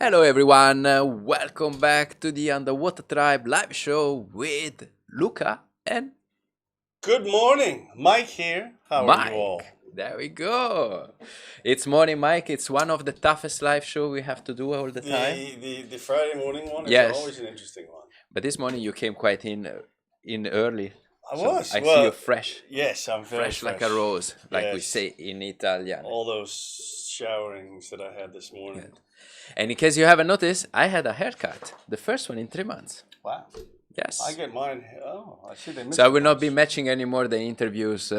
Hello everyone, welcome back to the Underwater Tribe live show with Luca and Good morning, Mike here. How are you all? Mike. There we go. It's morning, Mike. It's one of the toughest live show we have to do all the time. The Friday morning one is Yes. always an interesting one. But this morning you came quite in early. I So was. I well, see you fresh. Yes, I'm very Fresh like a rose, like we Yes. say in Italian. All those showerings that I had this morning. Good. And in case you haven't noticed, I had a haircut. The first one in 3 months. Wow. Yes. I get mine. Oh, I see they missed So I will not it. be matching anymore the interviews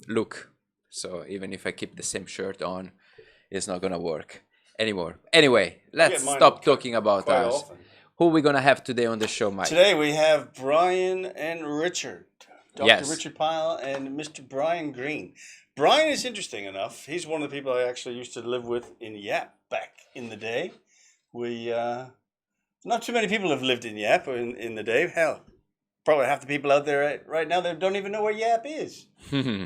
look. So even if I keep the same shirt on, it's not gonna work anymore. Anyway, let's mine stop talking about quite us. often. Who we gonna have today on the show, Mike? Today we have Brian and Richard. Dr. Yes. Richard Pyle and Mr. Brian Greene. Brian is interesting enough. He's one of the people I actually used to live with in Yap back in the day. We, not too many people have lived in Yap in the day. Hell, probably half the people out there right now that don't even know where Yap is.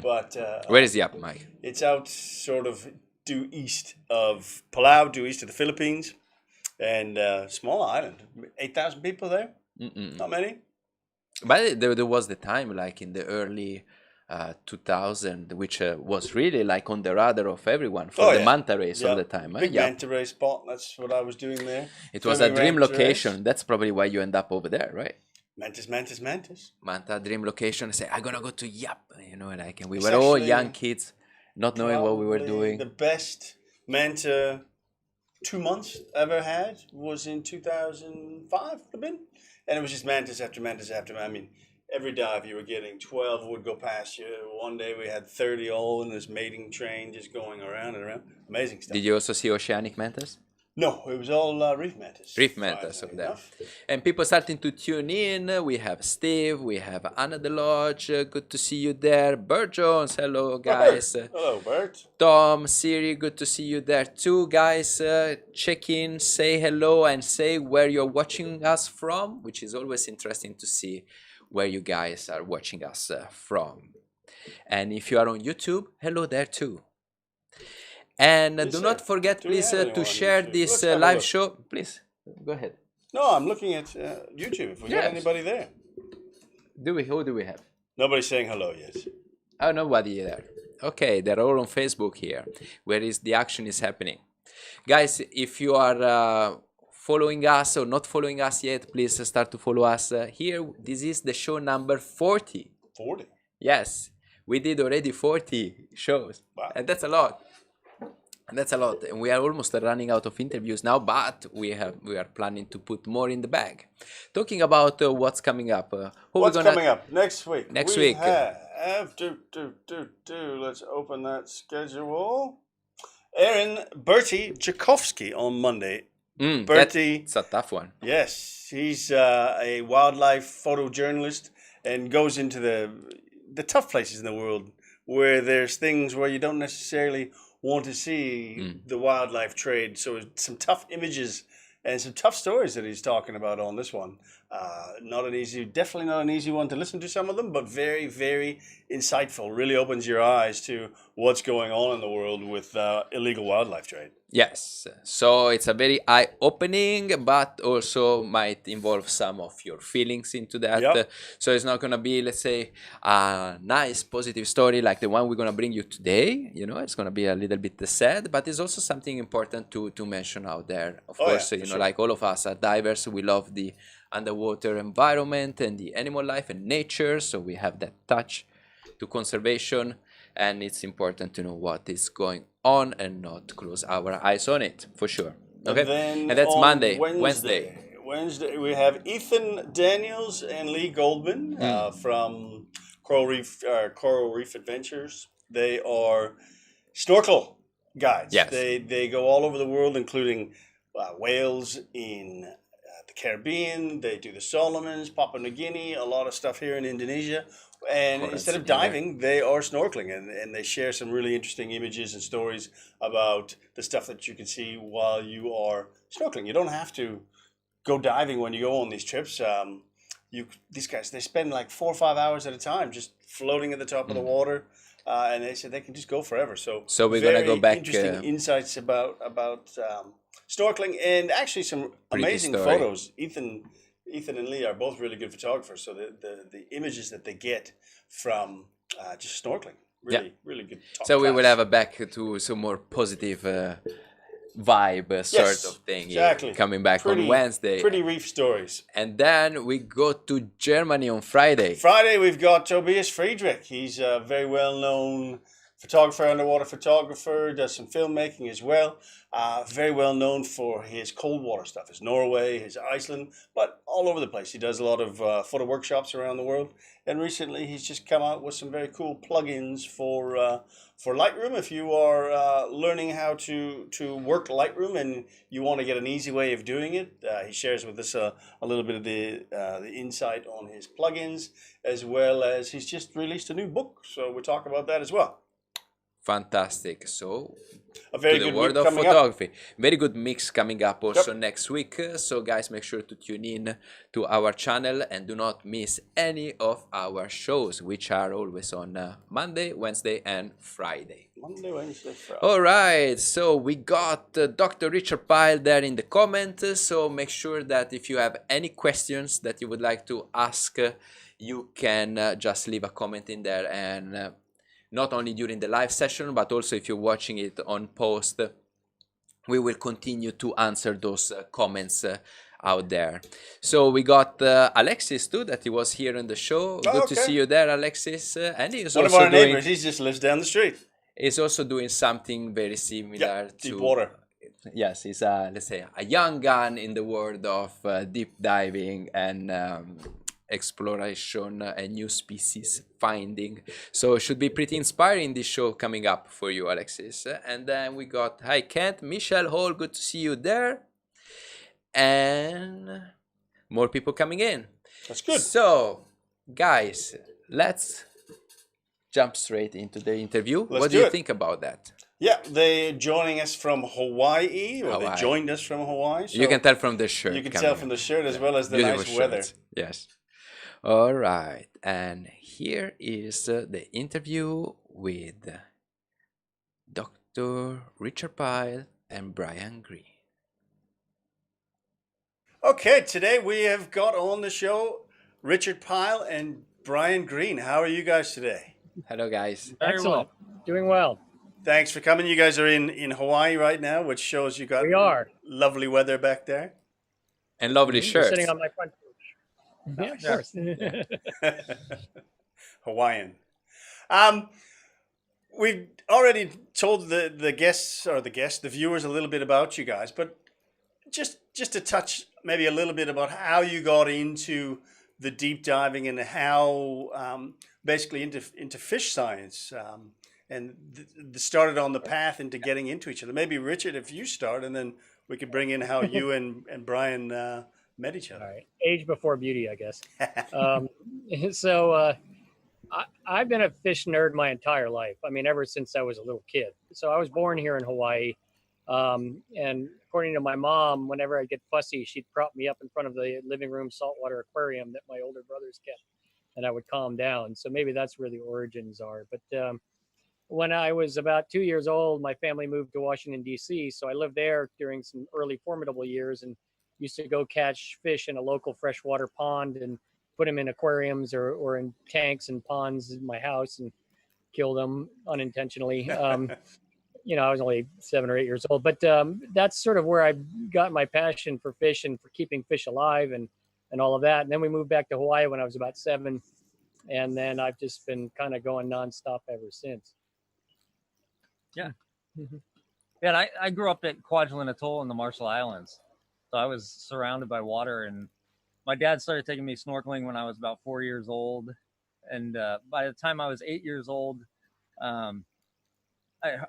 But Where is the app, Mike? it's out sort of due east of Palau, due east of the Philippines, and small island. 8,000 people there. Not many. But there was the time, like in the early 2000, which was really like on the radar of everyone for Oh, the yeah. manta race Yeah. all the time. Big Yeah. manta ray spot. That's what I was doing there. It was a Filming dream manta rays. location. That's probably why you end up over there, right? Mantis, mantis, mantis. Manta dream location. Say, I'm gonna go to Yap. You know, like, and we It's were all actually young kids, not knowing what we were Probably doing. The best manta 2 months I ever had was in 2005, would have been. And it was just mantis after mantis after mantis. I mean, every dive you were getting 12 would go past you. One day we had 30 all in this mating train just going around and around. Amazing stuff. Did you also see oceanic mantas? No, it was all reef mantis. Reef mantas over surprisingly there. enough. And people starting to tune in. We have Steve, we have Anna the Lodge. Good to see you there. Bert Jones, hello guys. Hello, Bert. Tom, Siri, good to see you there too, guys. Check in, say hello, and say where you're watching us from, which is always interesting to see where you guys are watching us from. And if you are on YouTube, hello there too. And do not forget, do we please, have anyone to on share YouTube? this Let's have a live look. show. Please, go ahead. No, I'm looking at YouTube. If we got Yes. anybody there. Who do we have? Nobody's saying hello yet. Oh, nobody there. Okay, they're all on Facebook here, where is the action is happening. Guys, if you are following us or not following us yet, please start to follow us here. This is the show number 40. 40. Yes, we did already 40 shows, Wow. and that's a lot. And that's a lot, and we are almost running out of interviews now, but we are planning to put more in the bag. Talking about what's coming up. Who What's we're gonna... coming up next week? Next we week. have let's open that schedule. Aaron Bertie Jakovsky on Monday. Bertie, It's a tough one. yes, he's a wildlife photojournalist and goes into the tough places in the world where there's things where you don't necessarily want to see the wildlife trade. So some tough images and some tough stories that he's talking about on this one. Definitely not an easy one to listen to, some of them, but very, very insightful. Really opens your eyes to what's going on in the world with illegal wildlife trade. Yes, so it's a very eye-opening, but also might involve some of your feelings into that. Yep. So it's not gonna be, let's say, a nice, positive story like the one we're gonna bring you today. You know, it's gonna be a little bit sad, but it's also something important to mention out there. Of course, yeah, you for know, sure. like all of us are divers. We love the underwater environment and the animal life and nature. So we have that touch to conservation. And it's important to know what is going on and not close our eyes on it, for sure. Okay, then and that's on Monday. Wednesday. Wednesday, we have Ethan Daniels and Lee Goldman from Coral Reef Adventures. They are snorkel guides. Yes. They go all over the world, including whales in the Caribbean. They do the Solomons, Papua New Guinea, a lot of stuff here in Indonesia. And Cool, instead of that's- yeah. diving, they are snorkeling, and they share some really interesting images and stories about the stuff that you can see while you are snorkeling. You don't have to go diving when you go on these trips. These guys, they spend like 4 or 5 hours at a time just floating at the top of the water, and they said they can just go forever. So we're gonna go very back, Interesting insights about snorkeling, and actually some Pretty amazing story. photos. Ethan and Lee are both really good photographers, so the images that they get from just snorkeling, really good. Top So we will class. have a back to some more positive vibe sort Yes, of thing exactly. coming back on Wednesday. Pretty reef stories. And then we go to Germany on Friday. Friday, we've got Tobias Friedrich. He's a very well-known photographer, underwater photographer, does some filmmaking as well. Very well known for his cold water stuff, his Norway, his Iceland, but all over the place. He does a lot of photo workshops around the world. And recently he's just come out with some very cool plugins for Lightroom. If you are learning how to work Lightroom and you want to get an easy way of doing it, he shares with us a little bit of the insight on his plugins, as well as he's just released a new book. So we'll talk about that as well. Fantastic. So A very to the good world week of coming up. photography. Very good mix coming up also next week. So guys, make sure to tune in to our channel and do not miss any of our shows, which are always on Monday, Wednesday and Friday. Monday, Wednesday, Friday. All right, so we got Dr. Richard Pyle there in the comments. So make sure that if you have any questions that you would like to ask, you can just leave a comment in there, and not only during the live session, but also if you're watching it on post, we will continue to answer those comments out there. So we got Alexis too, that he was here on the show. Good to see you there, Alexis. And he's one also of our doing, neighbors. He just lives down the street. He's also doing something very similar to deep water. Yes, he's let's say a young gun in the world of deep diving and exploration and new species finding. So it should be pretty inspiring, this show coming up for you, Alexis. And then we got hi Kent, Michelle Hall, good to see you there, and more people coming in. That's good. So guys, let's jump straight into the interview. Let's what do you think about that? Yeah, they're joining us from Hawaii, or they joined us from Hawaii. So you can tell from the shirt. You can tell from the shirt as well as the beautiful nice weather. shirts. Yes. All right, and here is the interview with Dr. Richard Pyle and Brian Greene. Okay, today we have got on the show Richard Pyle and Brian Greene. How are you guys today? Hello, guys. Excellent. Doing well. Thanks for coming. You guys are in Hawaii right now, which shows you got lovely weather back there. And lovely shirts. Sitting on my front porch. Yeah, of course. Hawaiian. We've already told the guests, the viewers, a little bit about you guys, but just to touch maybe a little bit about how you got into the deep diving and how basically into fish science, and started on the path into getting into each other. Maybe Richard, if you start, and then we could bring in how you and Brian met each other. All right. Age before beauty, I guess. I've been a fish nerd my entire life. I mean, ever since I was a little kid. So I was born here in Hawaii. And according to my mom, whenever I get fussy, she'd prop me up in front of the living room saltwater aquarium that my older brothers kept, and I would calm down. So maybe that's where the origins are. But when I was about 2 years old, my family moved to Washington, D.C. So I lived there during some early formidable years and used to go catch fish in a local freshwater pond and put them in aquariums or in tanks and ponds in my house and kill them unintentionally. You know, I was only 7 or 8 years old, but that's sort of where I got my passion for fish and for keeping fish alive and all of that. And then we moved back to Hawaii when I was about 7. And then I've just been kind of going nonstop ever since. Yeah. Yeah, and I grew up at Kwajalein Atoll in the Marshall Islands. So I was surrounded by water, and my dad started taking me snorkeling when I was about 4 years old. And by the time I was 8 years old, I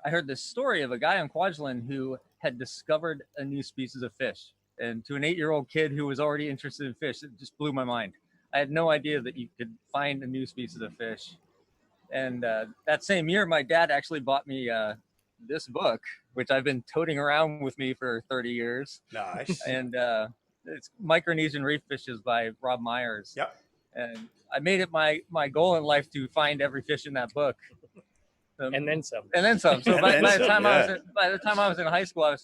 heard this story of a guy on Kwajalein who had discovered a new species of fish. And to an 8-year-old kid who was already interested in fish, it just blew my mind. I had no idea that you could find a new species of fish. And that same year, my dad actually bought me this book, which I've been toting around with me for 30 years. Nice. And it's Micronesian Reef Fishes by Rob Myers. Yep. And I made it my goal in life to find every fish in that book. And then some. And then some. So by the time I was in high school, I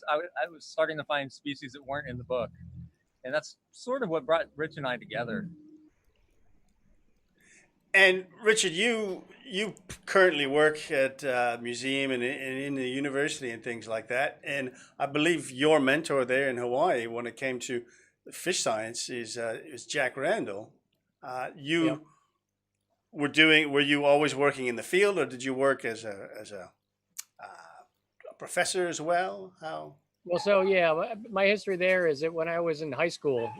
was starting to find species that weren't in the book, and that's sort of what brought Rich and I together. And Richard, you currently work at a museum and in the university and things like that. And I believe your mentor there in Hawaii, when it came to fish science, is Jack Randall. You were you always working in the field, or did you work as a professor as well? How? Well, so yeah, my history there is that when I was in high school,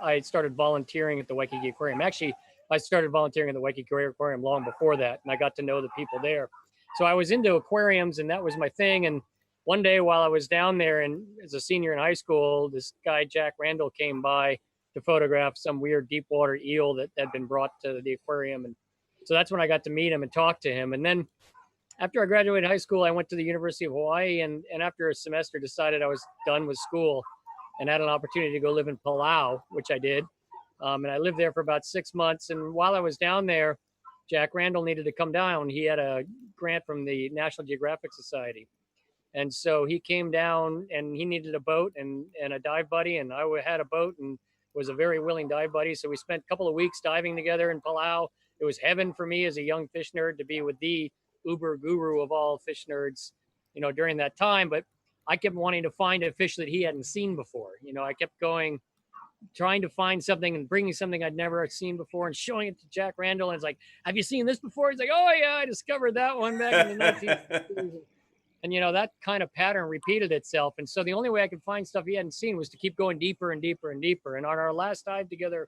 I started volunteering at the Waikiki Aquarium. Actually, I started volunteering at the Waikiki Aquarium long before that, and I got to know the people there. So I was into aquariums, and that was my thing. And one day while I was down there, and as a senior in high school, this guy, Jack Randall, came by to photograph some weird deep water eel that had been brought to the aquarium. And so that's when I got to meet him and talk to him. And then after I graduated high school, I went to the University of Hawaii, and after a semester decided I was done with school and had an opportunity to go live in Palau, which I did. And I lived there for about 6 months. And while I was down there, Jack Randall needed to come down. He had a grant from the National Geographic Society. And so he came down, and he needed a boat and a dive buddy. And I had a boat and was a very willing dive buddy. So we spent a couple of weeks diving together in Palau. It was heaven for me as a young fish nerd to be with the uber guru of all fish nerds, during that time. But I kept wanting to find a fish that he hadn't seen before. I kept going, trying to find something and bringing something I'd never seen before and showing it to Jack Randall. And it's like, have you seen this before? He's like, oh yeah, I discovered that one back in the 1950s. And that kind of pattern repeated itself. And so the only way I could find stuff he hadn't seen was to keep going deeper and deeper and deeper. And on our last dive together,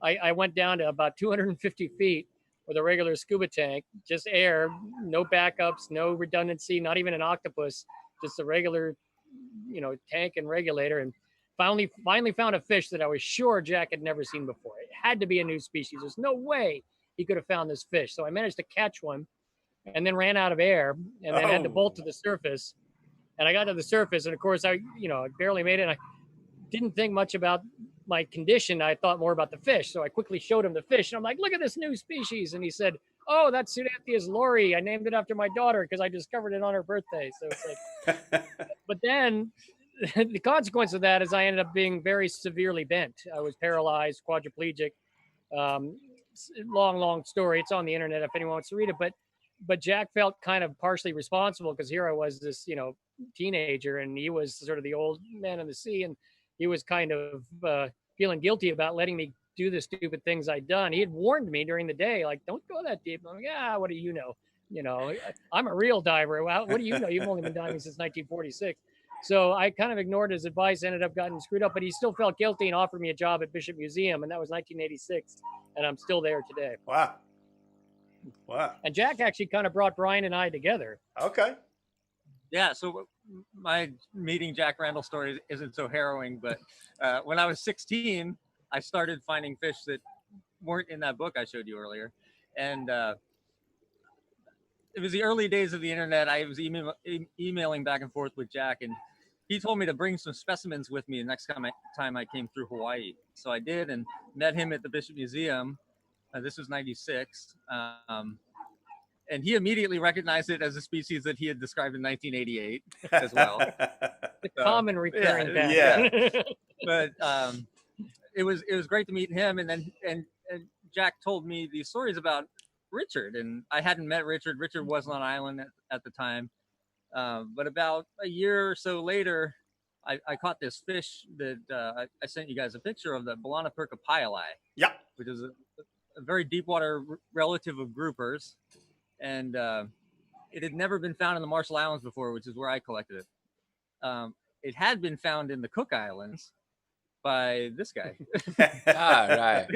I went down to about 250 feet with a regular scuba tank, just air, no backups, no redundancy, not even an octopus, just a regular, tank and regulator. And finally found a fish that I was sure Jack had never seen before. It had to be a new species. There's no way he could have found this fish. So I managed to catch one and then ran out of air and then had to bolt to the surface. And I got to the surface, and of course I barely made it. And I didn't think much about my condition. I thought more about the fish. So I quickly showed him the fish, and I'm like, look at this new species. And he said, oh, that's Pseudantheus lori. I named it after my daughter because I discovered it on her birthday. So it's like, but then the consequence of that is I ended up being very severely bent. I was paralyzed, quadriplegic. Long story. It's on the internet if anyone wants to read it. But Jack felt kind of partially responsible because here I was, this teenager, and he was sort of the old man in the sea, and he was kind of feeling guilty about letting me do the stupid things I'd done. He had warned me during the day, like, don't go that deep. I'm like, what do you know? I'm a real diver. Well, what do you know? You've only been diving since 1946. So I kind of ignored his advice, ended up getting screwed up, but he still felt guilty and offered me a job at Bishop Museum, and that was 1986, and I'm still there today. Wow. And Jack actually kind of brought Brine and I together. Okay. Yeah, so my meeting Jack Randall story isn't so harrowing, but when I was 16, I started finding fish that weren't in that book I showed you earlier. And it was the early days of the internet. I was emailing back and forth with Jack, and he told me to bring some specimens with me the next time I came through Hawaii. So I did, and met him at the Bishop Museum. This was 96. And he immediately recognized it as a species that he had described in 1988 as well. The common recurring pattern. Yeah. But it was great to meet him. And then and Jack told me these stories about Richard, and I hadn't met Richard. Richard wasn't on island at the time. But about a year or so later, I caught this fish that I sent you guys a picture of, the Balanaperca Pyle, Yeah. which is a very deep water relative of groupers. And it had never been found in the Marshall Islands before, which is where I collected it. It had been found in the Cook Islands by this guy. Right.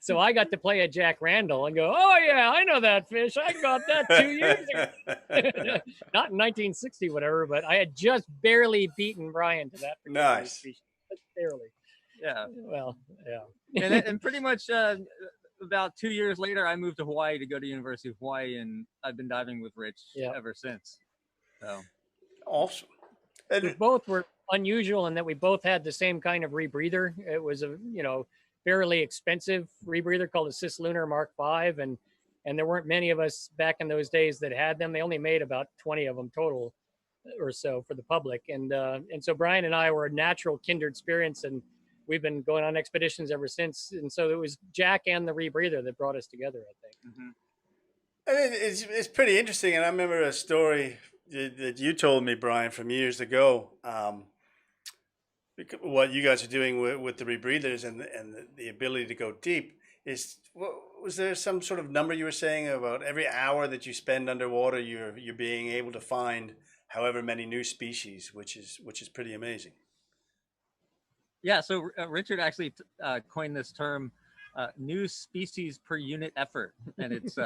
So I got to play at Jack Randall and go, oh yeah, I know that fish. I got that 2 years ago. Not in 1960, whatever, but I had just barely beaten Brian to that. Nice. Species. Barely. Yeah. Well, yeah. And pretty much about 2 years later, I moved to Hawaii to go to University of Hawaii, and I've been diving with Rich ever since. So Awesome. And we both were unusual in that we both had the same kind of rebreather. It was a fairly expensive rebreather called a Cislunar Mark V, and and there weren't many of us back in those days that had them. They only made about 20 of them total or so for the public. And so Brine and I were a natural kindred spirits, and we've been going on expeditions ever since. And so it was Jack and the Rebreather that brought us together, I think. Mm-hmm. I mean, it's pretty interesting, and I remember a story that you told me, Brian, from years ago. What you guys are doing with the rebreathers and the ability to go deep is. Was there some sort of number you were saying about every hour that you spend underwater, you're being able to find however many new species, which is pretty amazing. Yeah, so Richard actually coined this term, new species per unit effort, and it's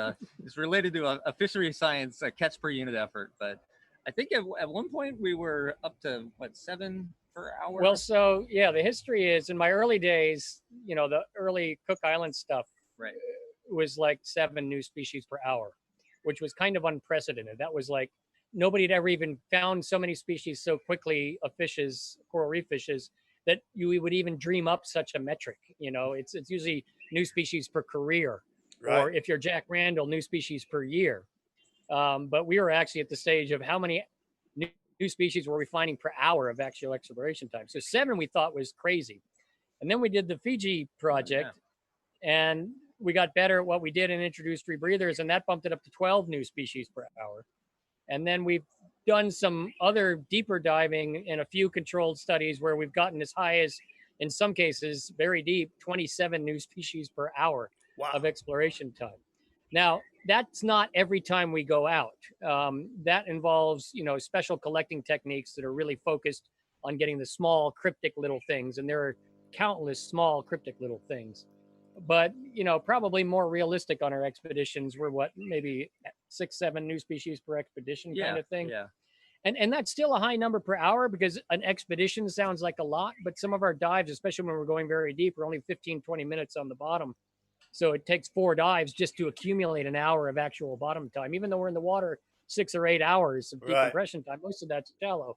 related to a fishery science catch per unit effort. But I think at one point we were up to 7 per hour. Well, so yeah, the history is in my early days, the early Cook Island stuff, right, was like 7 new species per hour, which was kind of unprecedented. That was like nobody had ever even found so many species so quickly of fishes, coral reef fishes, that you would even dream up such a metric. It's usually new species per career, right. Or if you're Jack Randall, new species per year. But we were actually at the stage of how many new species were we finding per hour of actual exploration time. So 7 we thought was crazy. And then we did the Fiji project, and we got better at what we did and introduced rebreathers, and that bumped it up to 12 new species per hour. And then we've done some other deeper diving in a few controlled studies where we've gotten as high as, in some cases, very deep, 27 new species per hour of exploration time. Now, that's not every time we go out. That involves, special collecting techniques that are really focused on getting the small cryptic little things. And there are countless small cryptic little things. But, probably more realistic on our expeditions were maybe 6-7 new species per expedition kind of thing. Yeah. And that's still a high number per hour because an expedition sounds like a lot, but some of our dives, especially when we're going very deep, are only 15, 20 minutes on the bottom. So it takes 4 dives just to accumulate an hour of actual bottom time. Even though we're in the water 6 or 8 hours of decompression time, most of that's shallow.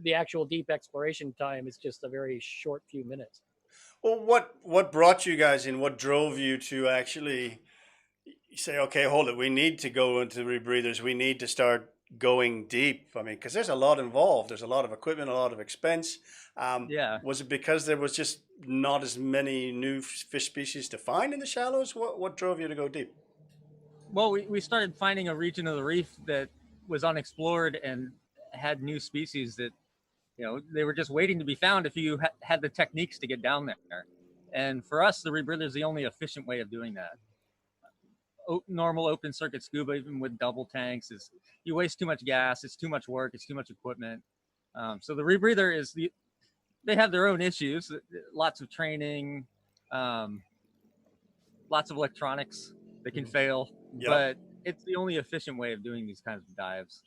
The actual deep exploration time is just a very short few minutes. Well, what brought you guys in? What drove you to actually say, okay, hold it, we need to go into rebreathers. We need to start going deep. I mean, because there's a lot involved. There's a lot of equipment, a lot of expense. Was it because there was just not as many new fish species to find in the shallows? What drove you to go deep? Well, we started finding a region of the reef that was unexplored and had new species that, they were just waiting to be found if you had the techniques to get down there. And for us, the rebreather is the only efficient way of doing that. Normal open circuit scuba, even with double tanks, you waste too much gas. It's too much work. It's too much equipment. So the rebreather they have their own issues. Lots of training, lots of electronics that can fail, but it's the only efficient way of doing these kinds of dives.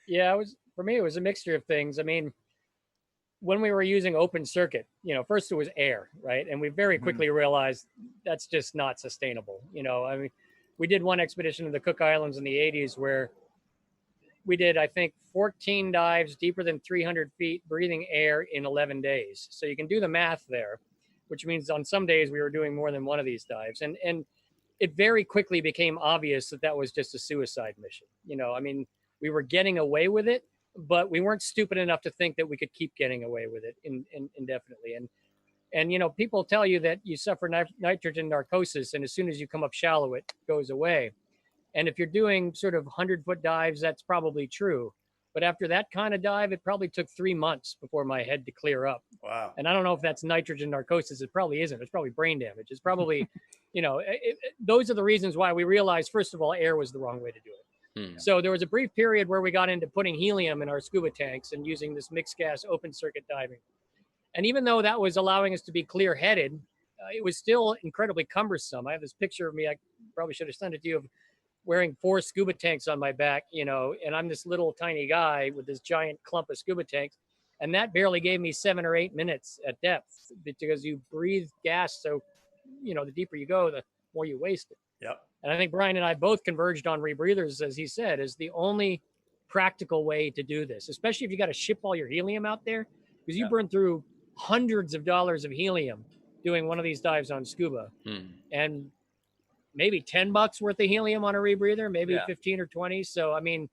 Yeah, for me, it was a mixture of things. I mean, when we were using open circuit, first it was air, right? And we very quickly realized that's just not sustainable. I mean, we did one expedition to the Cook Islands in the 80s where we did, I think, 14 dives deeper than 300 feet, breathing air in 11 days. So you can do the math there, which means on some days we were doing more than one of these dives. And it very quickly became obvious that was just a suicide mission. I mean, we were getting away with it, but we weren't stupid enough to think that we could keep getting away with it indefinitely. And people tell you that you suffer nitrogen narcosis, and as soon as you come up shallow, it goes away. And if you're doing sort of 100-foot dives, that's probably true. But after that kind of dive, it probably took 3 months before my head to clear up. Wow. And I don't know if that's nitrogen narcosis. It probably isn't. It's probably brain damage. It's probably, those are the reasons why we realized, first of all, air was the wrong way to do it. So there was a brief period where we got into putting helium in our scuba tanks and using this mixed gas open circuit diving. And even though that was allowing us to be clear-headed, it was still incredibly cumbersome. I have this picture of me, I probably should have sent it to you, of wearing 4 scuba tanks on my back, and I'm this little tiny guy with this giant clump of scuba tanks. And that barely gave me 7 or 8 minutes at depth because you breathe gas. So, the deeper you go, the more you waste it. Yep. And I think Brine and I both converged on rebreathers, as he said, as the only practical way to do this, especially if you got to ship all your helium out there, because you burn through hundreds of dollars of helium doing one of these dives on scuba. And maybe $10 worth of helium on a rebreather, maybe Yeah. 15 or 20. So, I mean,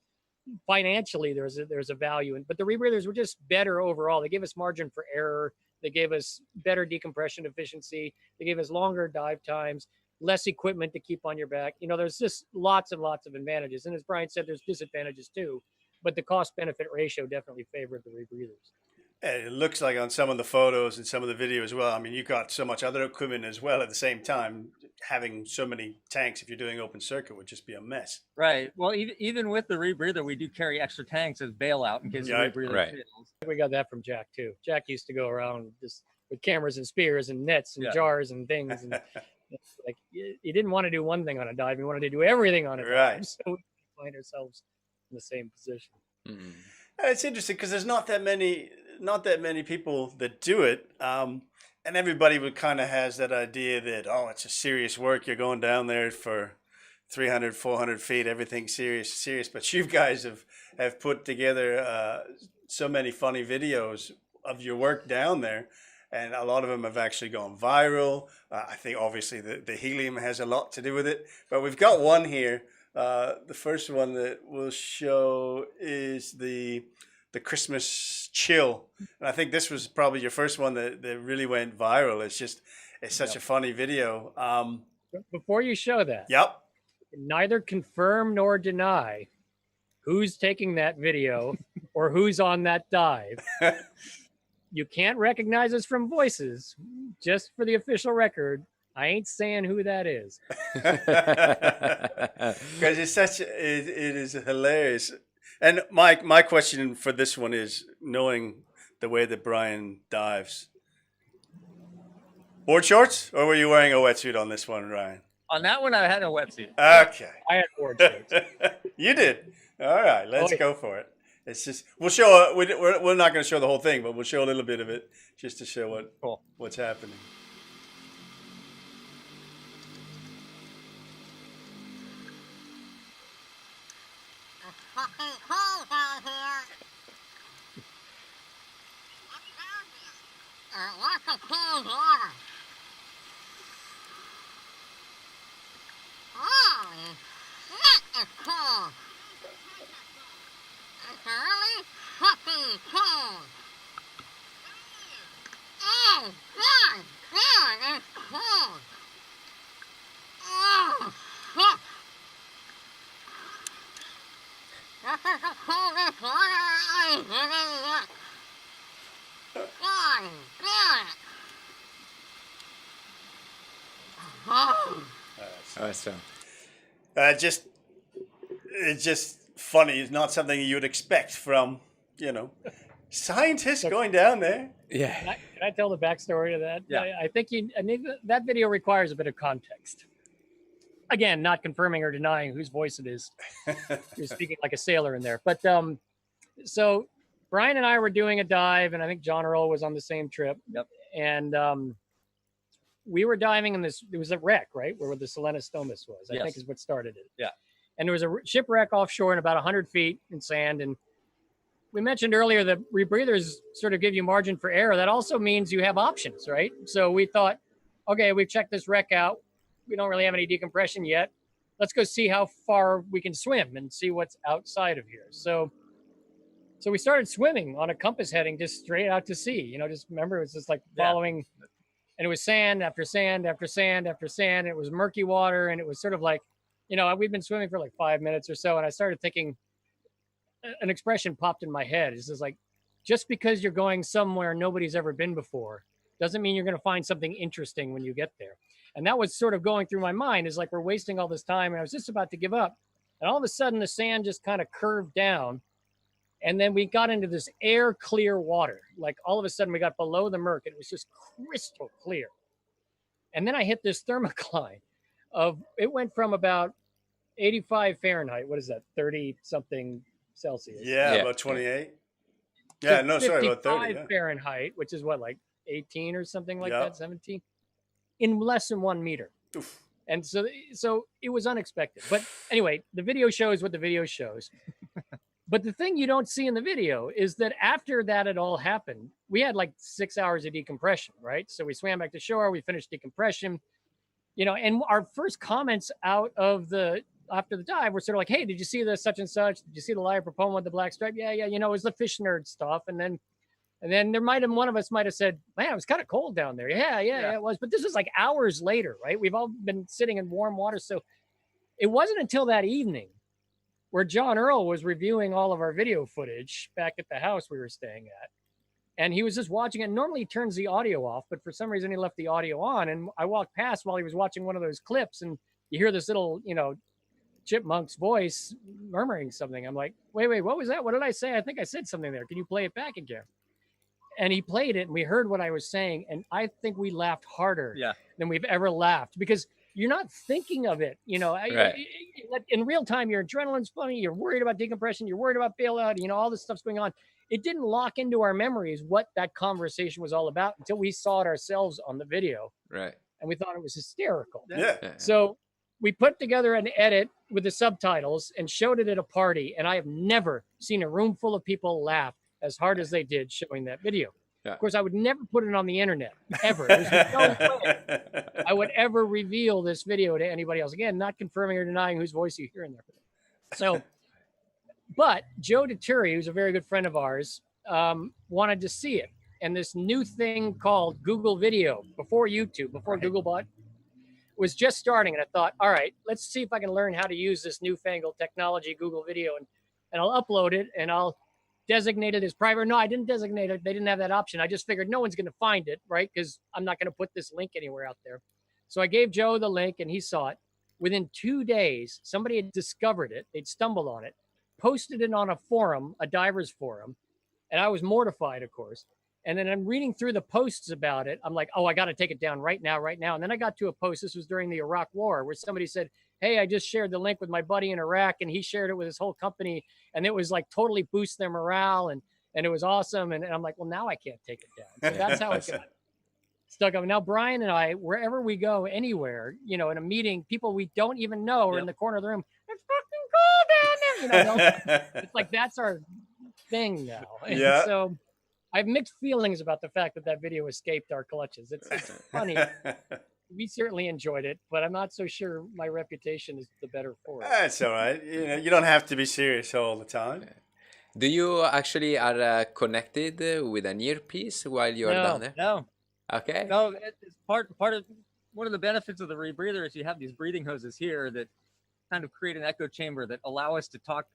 financially there's a value in, but the rebreathers were just better overall. They gave us margin for error. They gave us better decompression efficiency. They gave us longer dive times, less equipment to keep on your back. You know, there's just lots and lots of advantages. And as Brian said, there's disadvantages too, but the cost benefit ratio definitely favored the rebreathers. And it looks like on some of the photos and some of the video as well. I mean, you got so much other equipment as well at the same time. Having so many tanks, if you're doing open circuit, would just be a mess. Right. Well, even with the rebreather, we do carry extra tanks as bailout in case the rebreather fails. We got that from Jack too. Jack used to go around just with cameras and spears and nets and jars and things. And like, he didn't want to do one thing on a dive. He wanted to do everything on a dive. So we find ourselves in the same position. Mm. It's interesting because there's not that many people that do it. And everybody would kind of has that idea that, oh, it's a serious work. You're going down there for 300, 400 feet, everything serious. But you guys have put together so many funny videos of your work down there. And a lot of them have actually gone viral. I think obviously the helium has a lot to do with it. But we've got one here. The first one that we'll show is the Christmas chill. And I think this was probably your first one that really went viral. It's such a funny video. Before you show that, neither confirm nor deny who's taking that video or who's on that dive. You can't recognize us from voices. Just for the official record, I ain't saying who that is. Because it is hilarious. And my question for this one is, knowing the way that Brian dives, board shorts, or were you wearing a wetsuit on this one, Ryan? On that one, I had a wetsuit. Okay. I had board shorts. You did. All right, let's go for it. It's just we'll show. We're not going to show the whole thing, but we'll show a little bit of it just to show what's happening. Awesome. It's just funny. It's not something you would expect from, scientists going down there. Yeah. Can I tell the backstory to that? Yeah. I think that video requires a bit of context. Again, not confirming or denying whose voice it is. You're speaking like a sailor in there. But so Brian and I were doing a dive, and I think John Earle was on the same trip. Yep. And we were diving in this. It was a wreck, right, where the Selenostomus was. I think is what started it. Yeah. And there was a shipwreck offshore in about 100 feet in sand. And we mentioned earlier that rebreathers sort of give you margin for error. That also means you have options, right? So we thought, okay, we've checked this wreck out. We don't really have any decompression yet. Let's go see how far we can swim and see what's outside of here. So we started swimming on a compass heading just straight out to sea. Just remember, it was just like following, and it was sand after sand after sand after sand. And it was murky water, and it was sort of like, we've been swimming for like 5 minutes or so, and I started thinking, an expression popped in my head. It's just like, just because you're going somewhere nobody's ever been before doesn't mean you're going to find something interesting when you get there. And that was sort of going through my mind, is like, we're wasting all this time. And I was just about to give up. And all of a sudden the sand just kind of curved down. And then we got into this air clear water. Like all of a sudden we got below the murk, and it was just crystal clear. And then I hit this thermocline it went from about 85 Fahrenheit. What is that? 30 something Celsius. Yeah, about 28. Yeah, no, sorry, about 30. Yeah. Fahrenheit, which is what, like 18 or something like that, 17, in less than 1 meter. Oof. And so it was unexpected. But anyway, the video shows what the video shows. But the thing you don't see in the video is that after that had all happened, we had like 6 hours of decompression, right? So we swam back to shore, we finished decompression. you know, and our first comments out of the after the dive were sort of like, hey, did you see the such and such? Did you see the live proponent with the black stripe? Yeah, yeah, you know, it was the fish nerd stuff. And then there might have one of us might have said, man, it was kind of cold down there. Yeah, it was. But this was like hours later, right? We've all been sitting in warm water. So it wasn't until that evening where John Earle was reviewing all of our video footage back at the house we were staying at. And he was just watching it. Normally he turns the audio off, but for some reason he left the audio on. And I walked past while he was watching one of those clips, and you hear this little, you know, chipmunk's voice murmuring something. I'm like, wait, what was that? What did I say? I think I said something there. Can you play it back again? And he played it, and we heard what I was saying. And I think we laughed harder than we've ever laughed, because you're not thinking of it. You know, in real time, your adrenaline's flowing. You're worried about decompression. You're worried about bailout. You know, all this stuff's going on. It didn't lock into our memories what that conversation was all about until we saw it ourselves on the video. Right. And we thought it was hysterical. Yeah. So we put together an edit with the subtitles and showed it at a party. And I have never seen a room full of people laugh as hard as they did showing that video. Yeah. Of course, I would never put it on the internet, ever. There's no way I would ever reveal this video to anybody else. Again, not confirming or denying whose voice you hear in there. So, but Joe Deturi, who's a very good friend of ours, wanted to see it. And this new thing called Google Video, before YouTube, before Googlebot, was just starting. And I thought, all right, let's see if I can learn how to use this newfangled technology, Google Video, and I'll upload it and I'll designate it as private. No, I didn't designate it. They didn't have that option. I just figured no one's going to find it, right? Because I'm not going to put this link anywhere out there. So I gave Joe the link and he saw it. Within 2 days, somebody had discovered it. They'd stumbled on it, posted it on a forum, a divers forum. And I was mortified, of course. And then I'm reading through the posts about it. I'm like, oh, I got to take it down right now. And then I got to a post. This was during the Iraq War, where somebody said, hey, I just shared the link with my buddy in Iraq, and he shared it with his whole company. And it was like totally boost their morale. And it was awesome. And I'm like, well, now I can't take it down. So that's how it got stuck up. Now, Brine and I, wherever we go, anywhere, you know, in a meeting, people we don't even know are in the corner of the room. It's fucking cold down there. You know, it's like that's our thing now. And so I have mixed feelings about the fact that video escaped our clutches. It's funny. We certainly enjoyed it, but I'm not so sure my reputation is the better for it. That's all right. You know, you don't have to be serious all the time. Do you actually are connected with an earpiece while you're down there? No. Okay. No, it's part of one of the benefits of the rebreather is you have these breathing hoses here that kind of create an echo chamber that allow us to talk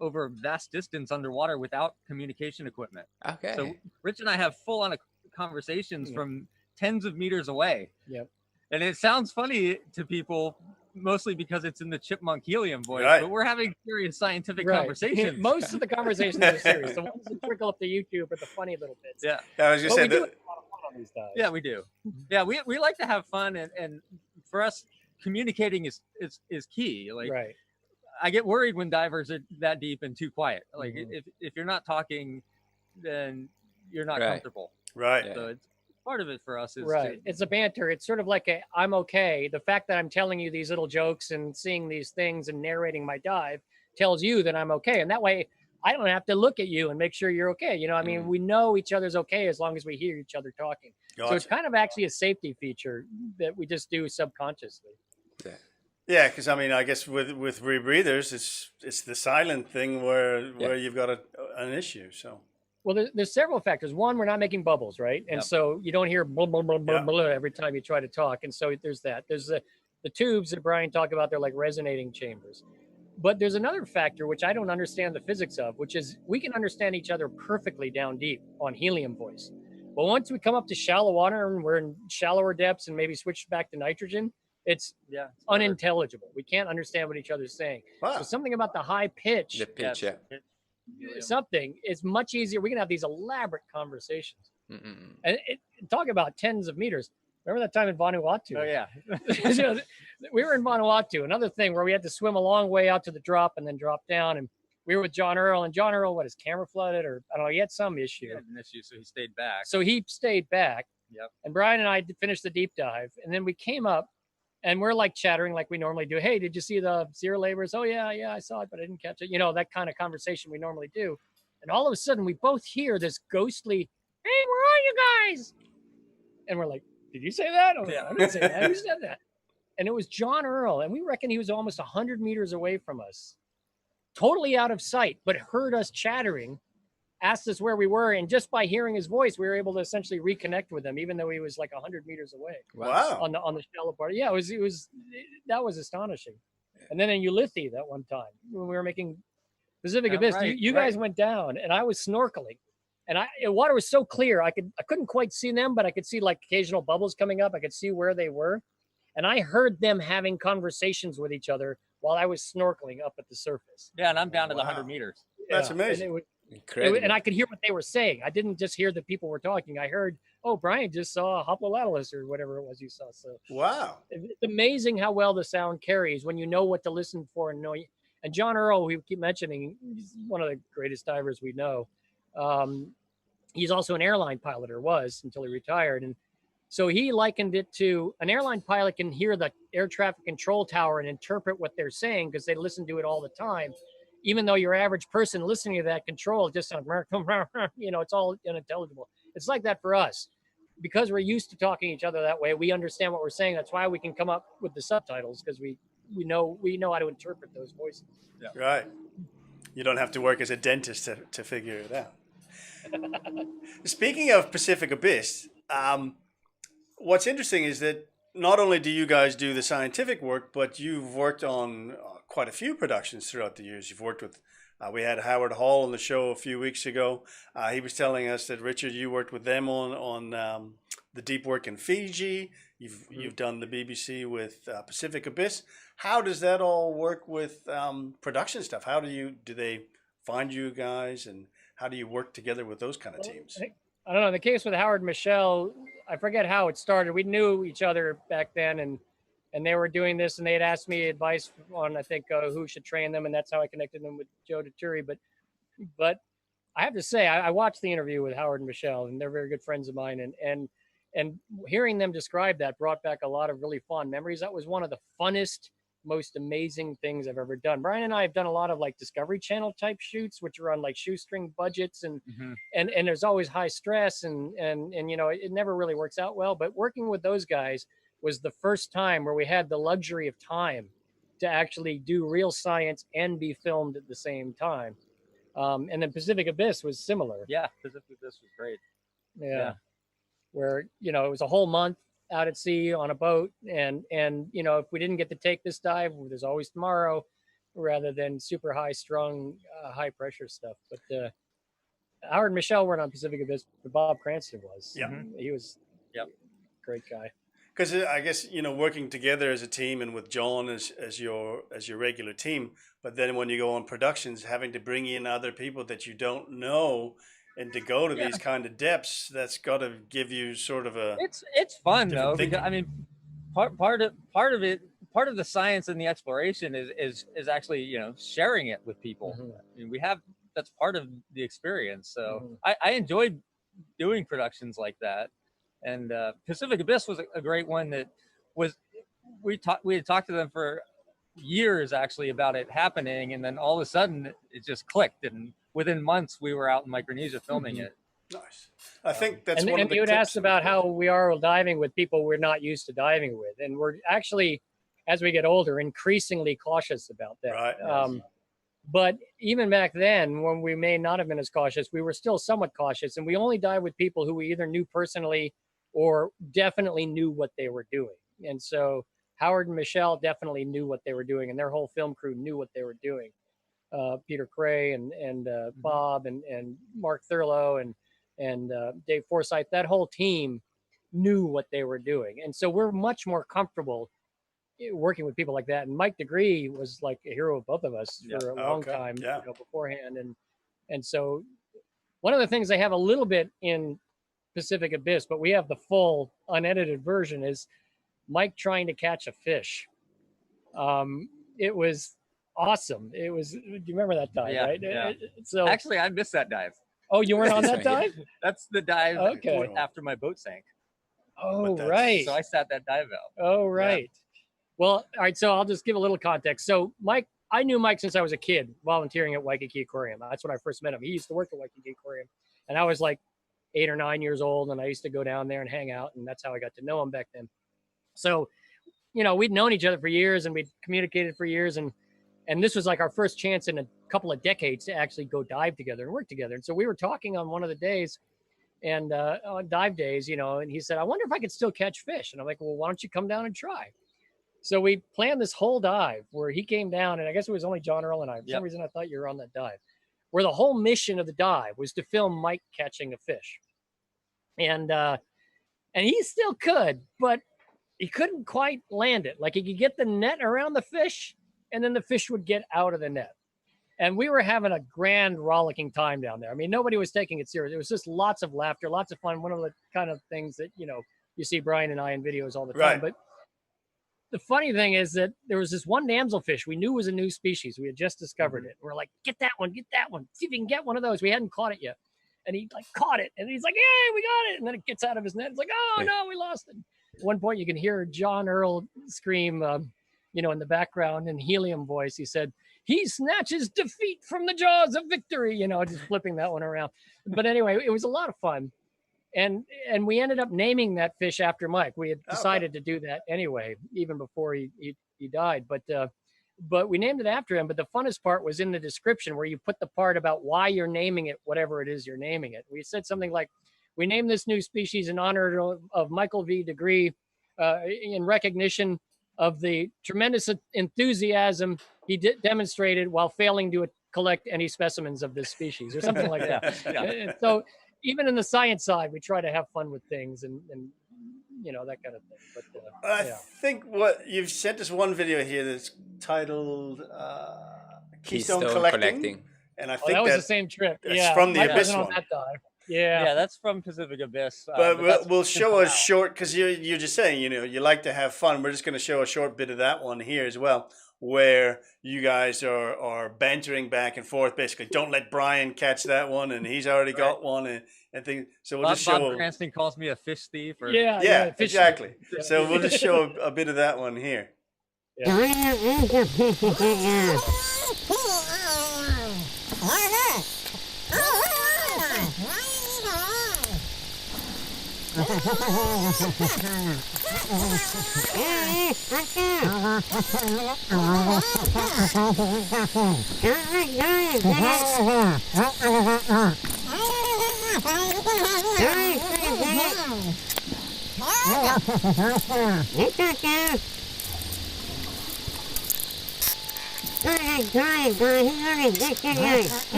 over a vast distance underwater without communication equipment. Okay. So Rich and I have full-on conversations from tens of meters away. Yep. And it sounds funny to people, mostly because it's in the chipmunk helium voice, but we're having serious scientific conversations. Most of the conversations are serious. The ones that trickle up to YouTube are the funny little bits. Yeah. I was just saying we do have a lot of fun on these dives. Yeah, we do. Yeah, we like to have fun, and for us, communicating is key. Like, I get worried when divers are that deep and too quiet. Like if you're not talking, then you're not comfortable. Right. So it's part of it for us is it's a banter. It's sort of like I'm okay. The fact that I'm telling you these little jokes and seeing these things and narrating my dive tells you that I'm okay. And that way I don't have to look at you and make sure you're okay. You know, I mean, we know each other's okay as long as we hear each other talking. Gotcha. So it's kind of actually a safety feature that we just do subconsciously. Yeah, because I mean, I guess with rebreathers, it's the silent thing where you've got an issue. So. Well, there's several factors. One, we're not making bubbles, right? And so you don't hear blah, blah, blah, blah, blah every time you try to talk. And so there's that. There's the tubes that Brine talked about. They're like resonating chambers. But there's another factor, which I don't understand the physics of, which is we can understand each other perfectly down deep on helium voice. But once we come up to shallow water and we're in shallower depths and maybe switch back to nitrogen, it's unintelligible. We can't understand what each other's saying. Wow. So something about the high pitch. The pitch, something is much easier. We can have these elaborate conversations and talk about tens of meters. Remember that time in Vanuatu? Oh yeah. We were in Vanuatu, another thing where we had to swim a long way out to the drop and then drop down. And we were with John Earle, and John Earle, his camera flooded, or I don't know, he had some issue. He had an issue, so he stayed back. Yep. And Brine and I finished the deep dive, and then we came up and we're like chattering like we normally do. Hey, did you see the zero labors? Oh yeah, I saw it, but I didn't catch it. You know, that kind of conversation we normally do. And all of a sudden we both hear this ghostly, hey, where are you guys? And we're like, did you say that? Oh, yeah, I didn't say that. Who said that? and it was John Earle, and we reckon he was almost 100 meters away from us, totally out of sight, but heard us chattering, asked us where we were, and just by hearing his voice, we were able to essentially reconnect with him, even though he was like 100 meters away. Wow. On the shallow part. Yeah, that was astonishing. And then in Ulithi that one time when we were making Pacific Abyss, you guys went down, and I was snorkeling, and the water was so clear I couldn't quite see them, but I could see like occasional bubbles coming up. I could see where they were, and I heard them having conversations with each other while I was snorkeling up at the surface. Yeah, and I'm down to the 100 meters. That's amazing. Incredible. And I could hear what they were saying. I didn't just hear that people were talking. I heard, oh, Brian just saw a Hoplolatylus or whatever it was you saw. So wow, it's amazing how well the sound carries when you know what to listen for and know. And John Earle, we keep mentioning, he's one of the greatest divers we know. He's also an airline pilot, or was until he retired. And so he likened it to an airline pilot can hear the air traffic control tower and interpret what they're saying because they listen to it all the time. Even though your average person listening to that control just sounds, it's all unintelligible. It's like that for us. Because we're used to talking to each other that way, we understand what we're saying. That's why we can come up with the subtitles, because we know how to interpret those voices. Yeah. Right. You don't have to work as a dentist to figure it out. Speaking of Pacific Abyss, what's interesting is that not only do you guys do the scientific work, but you've worked on quite a few productions throughout the years. You've worked with, we had Howard Hall on the show a few weeks ago. He was telling us that, Richard, you worked with them on the deep work in Fiji. You've done the BBC with Pacific Abyss. How does that all work with production stuff? How do they find you guys, and how do you work together with those kind of teams? I don't know. In the case with Howard and Michelle, I forget how it started. We knew each other back then, and they were doing this, and they had asked me advice on, I think, who should train them, and that's how I connected them with Joe Daturi. But I have to say, I watched the interview with Howard and Michelle, and they're very good friends of mine, and hearing them describe that brought back a lot of really fond memories. That was one of the funnest, most amazing things I've ever done. Brian and I have done a lot of like Discovery Channel type shoots, which are on like shoestring budgets, and there's always high stress, and it never really works out well. But working with those guys was the first time where we had the luxury of time to actually do real science and be filmed at the same time. And then Pacific Abyss was similar. Yeah, Pacific Abyss was great. Yeah. Where, it was a whole month out at sea on a boat. And if we didn't get to take this dive, there's always tomorrow, rather than super high strung, high pressure stuff. But Howard and Michelle weren't on Pacific Abyss, but Bob Cranston was. Yeah. He was a great guy. Because I guess, working together as a team and with John as your regular team, but then when you go on productions, having to bring in other people that you don't know and to go to these kind of depths, that's got to give you sort of a... It's fun though, because I mean, part of the science and the exploration is actually, sharing it with people. I mean, that's part of the experience. So I enjoyed doing productions like that. And Pacific Abyss was a great one that was, we had talked to them for years actually about it happening. And then all of a sudden it just clicked. And within months we were out in Micronesia filming it. Nice. I think that's one of the And you had asked about how we are diving with people we're not used to diving with. And we're actually, as we get older, increasingly cautious about that. Right. But even back then, when we may not have been as cautious, we were still somewhat cautious. And we only dive with people who we either knew personally or definitely knew what they were doing. And so Howard and Michelle definitely knew what they were doing, and their whole film crew knew what they were doing. Peter Cray and Bob and Mark Thurlow and Dave Forsyth, that whole team knew what they were doing. And so we're much more comfortable working with people like that. And Mike DeGree was like a hero of both of us for a long time beforehand. And so one of the things they have a little bit in Pacific Abyss, but we have the full unedited version, is Mike trying to catch a fish. It was awesome. Do you remember that dive, right? Yeah. So actually, I missed that dive. Oh, you weren't on that dive? That's the dive after my boat sank. Oh, right. So I sat that dive out. Oh, right. Yeah. Well, all right. So I'll just give a little context. So Mike, I knew Mike since I was a kid, volunteering at Waikiki Aquarium. That's when I first met him. He used to work at Waikiki Aquarium, and I was like 8 or 9 years old, and I used to go down there and hang out, and that's how I got to know him back then. So we'd known each other for years and we'd communicated for years. And this was like our first chance in a couple of decades to actually go dive together and work together. And so we were talking on one of the days and on dive days, and he said, I wonder if I could still catch fish. And I'm like, well, why don't you come down and try? So we planned this whole dive where he came down, and I guess it was only John Earle and I. For some reason, I thought you were on that dive, where the whole mission of the dive was to film Mike catching a fish. And he still could, but he couldn't quite land it. Like he could get the net around the fish, and then the fish would get out of the net. And we were having a grand rollicking time down there. I mean, nobody was taking it serious. It was just lots of laughter, lots of fun. One of the kind of things that, you see Brine and I in videos all the time. Right. But the funny thing is that there was this one damselfish we knew was a new species. We had just discovered it. We're like, get that one. See if you can get one of those. We hadn't caught it yet. And he like caught it. And he's like, yay, we got it. And then it gets out of his net. It's like, oh, no, we lost it. At one point, you can hear John Earle scream, in the background in helium voice. He said, he snatches defeat from the jaws of victory, just flipping that one around. But anyway, it was a lot of fun. And we ended up naming that fish after Mike. We had decided to do that anyway, even before he died. But we named it after him. But the funnest part was in the description where you put the part about why you're naming it, whatever it is you're naming it. We said something like, we named this new species in honor of Michael V. Degree in recognition of the tremendous enthusiasm he demonstrated while failing to collect any specimens of this species or something like that. Yeah. So even in the science side, we try to have fun with things and that kind of thing. But I think what you've sent us one video here that's titled Keystone Collecting. And I think that was the same trip. It's from the Mike Abyss wasn't on one. that dive. Yeah, that's from Pacific Abyss. But we'll show a short, because you're just saying, you like to have fun. We're just going to show a short bit of that one here as well, where you guys are bantering back and forth. Basically, don't let Brian catch that one, and he's already got one, and things. So we'll just show. Bob Cranston calls me a fish thief. Or... Yeah, exactly. Yeah. So we'll just show a bit of that one here. Yeah.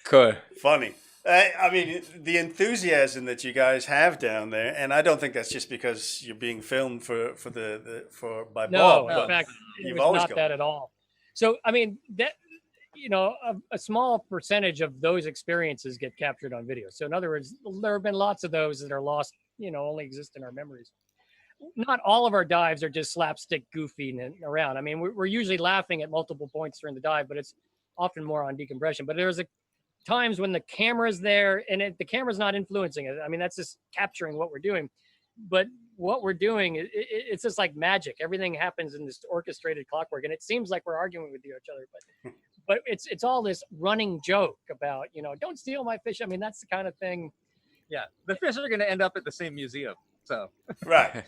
Cool. Funny. I mean, the enthusiasm that you guys have down there, and I don't think that's just because you're being filmed by Bob. No, in fact, it was always not that at all. So, I mean, that a small percentage of those experiences get captured on video. So, in other words, there have been lots of those that are lost, only exist in our memories. Not all of our dives are just slapstick goofing around. I mean, we're usually laughing at multiple points during the dive, but it's often more on decompression. But there's times when the camera's there and the camera's not influencing it. I mean, that's just capturing what we're doing. But what we're doing, it's just like magic. Everything happens in this orchestrated clockwork, and it seems like we're arguing with each other. But it's all this running joke about, don't steal my fish. I mean, that's the kind of thing. Yeah, the fish are going to end up at the same museum. So right,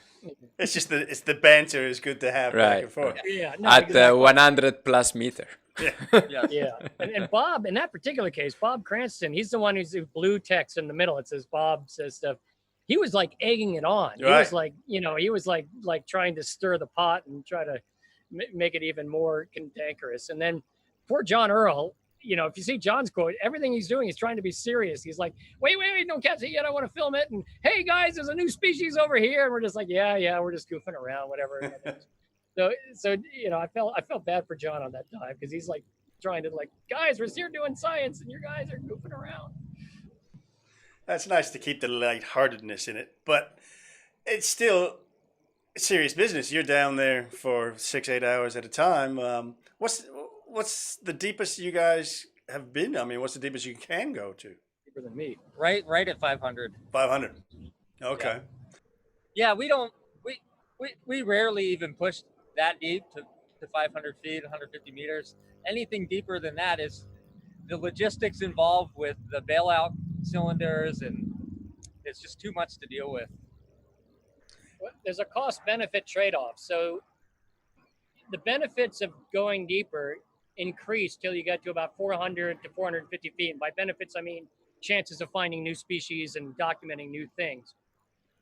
it's just it's the banter is good to have back and forth. Yeah, at exactly. 100 plus meter. Yeah. And Bob, in that particular case, Bob Cranston, he's the one who's blue text in the middle. It says Bob says stuff. He was like egging it on. He was like, he was like trying to stir the pot and try to make it even more cantankerous. And then poor John Earle, you know, if you see John's quote, everything he's doing, he's trying to be serious. He's like, wait, don't catch it yet. I want to film it. And hey, guys, there's a new species over here. And we're just like, yeah, we're just goofing around, whatever. So you know, I felt bad for John on that dive because he's like trying to like, guys, we're here doing science, and you guys are goofing around. That's nice to keep the lightheartedness in it, but it's still serious business. You're down there for 6-8 hours at a time. What's the deepest you guys have been? I mean, what's the deepest you can go to? Deeper than me. Right at 500. 500. Okay. Yeah, we rarely even push that deep to 500 feet, 150 meters. Anything deeper than that is the logistics involved with the bailout cylinders, and it's just too much to deal with. There's a cost-benefit trade-off. So the benefits of going deeper increase till you get to about 400 to 450 feet. And by benefits, I mean chances of finding new species and documenting new things.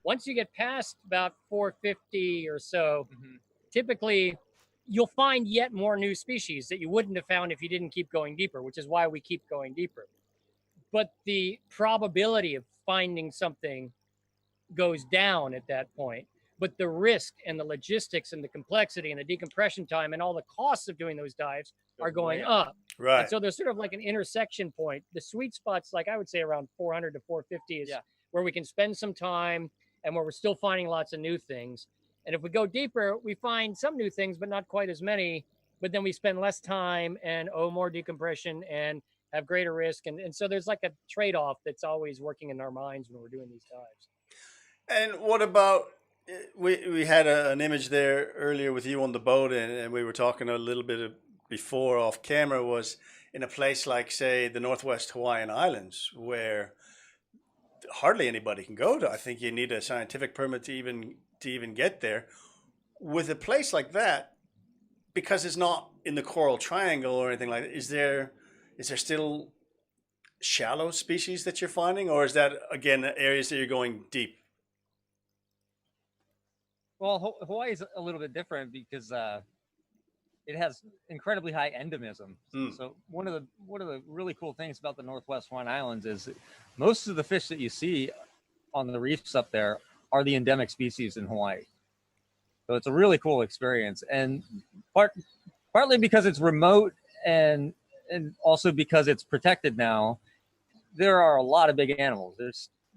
Once you get past about 450 or so, typically you'll find yet more new species that you wouldn't have found if you didn't keep going deeper, which is why we keep going deeper. But the probability of finding something goes down at that point. But the risk and the logistics and the complexity and the decompression time and all the costs of doing those dives are going up. Right. And so there's sort of like an intersection point. The sweet spot's like, I would say around 400 to 450 is where we can spend some time and where we're still finding lots of new things. And if we go deeper, we find some new things, but not quite as many. But then we spend less time and more decompression and have greater risk. And so there's like a trade-off that's always working in our minds when we're doing these dives. And what about, we had an image there earlier with you on the boat, and we were talking a little bit before off camera, was in a place like, say, the Northwest Hawaiian Islands, where hardly anybody can go to. I think you need a scientific permit to even get there. With a place like that, because it's not in the Coral Triangle or anything like that, is there still shallow species that you're finding, or is that again areas that you're going deep? Well, Hawaii is a little bit different because it has incredibly high endemism. So one of the really cool things about the Northwest Hawaiian Islands is most of the fish that you see on the reefs up there are the endemic species in Hawaii. So it's a really cool experience, and partly because it's remote and also because it's protected now. There are a lot of big animals.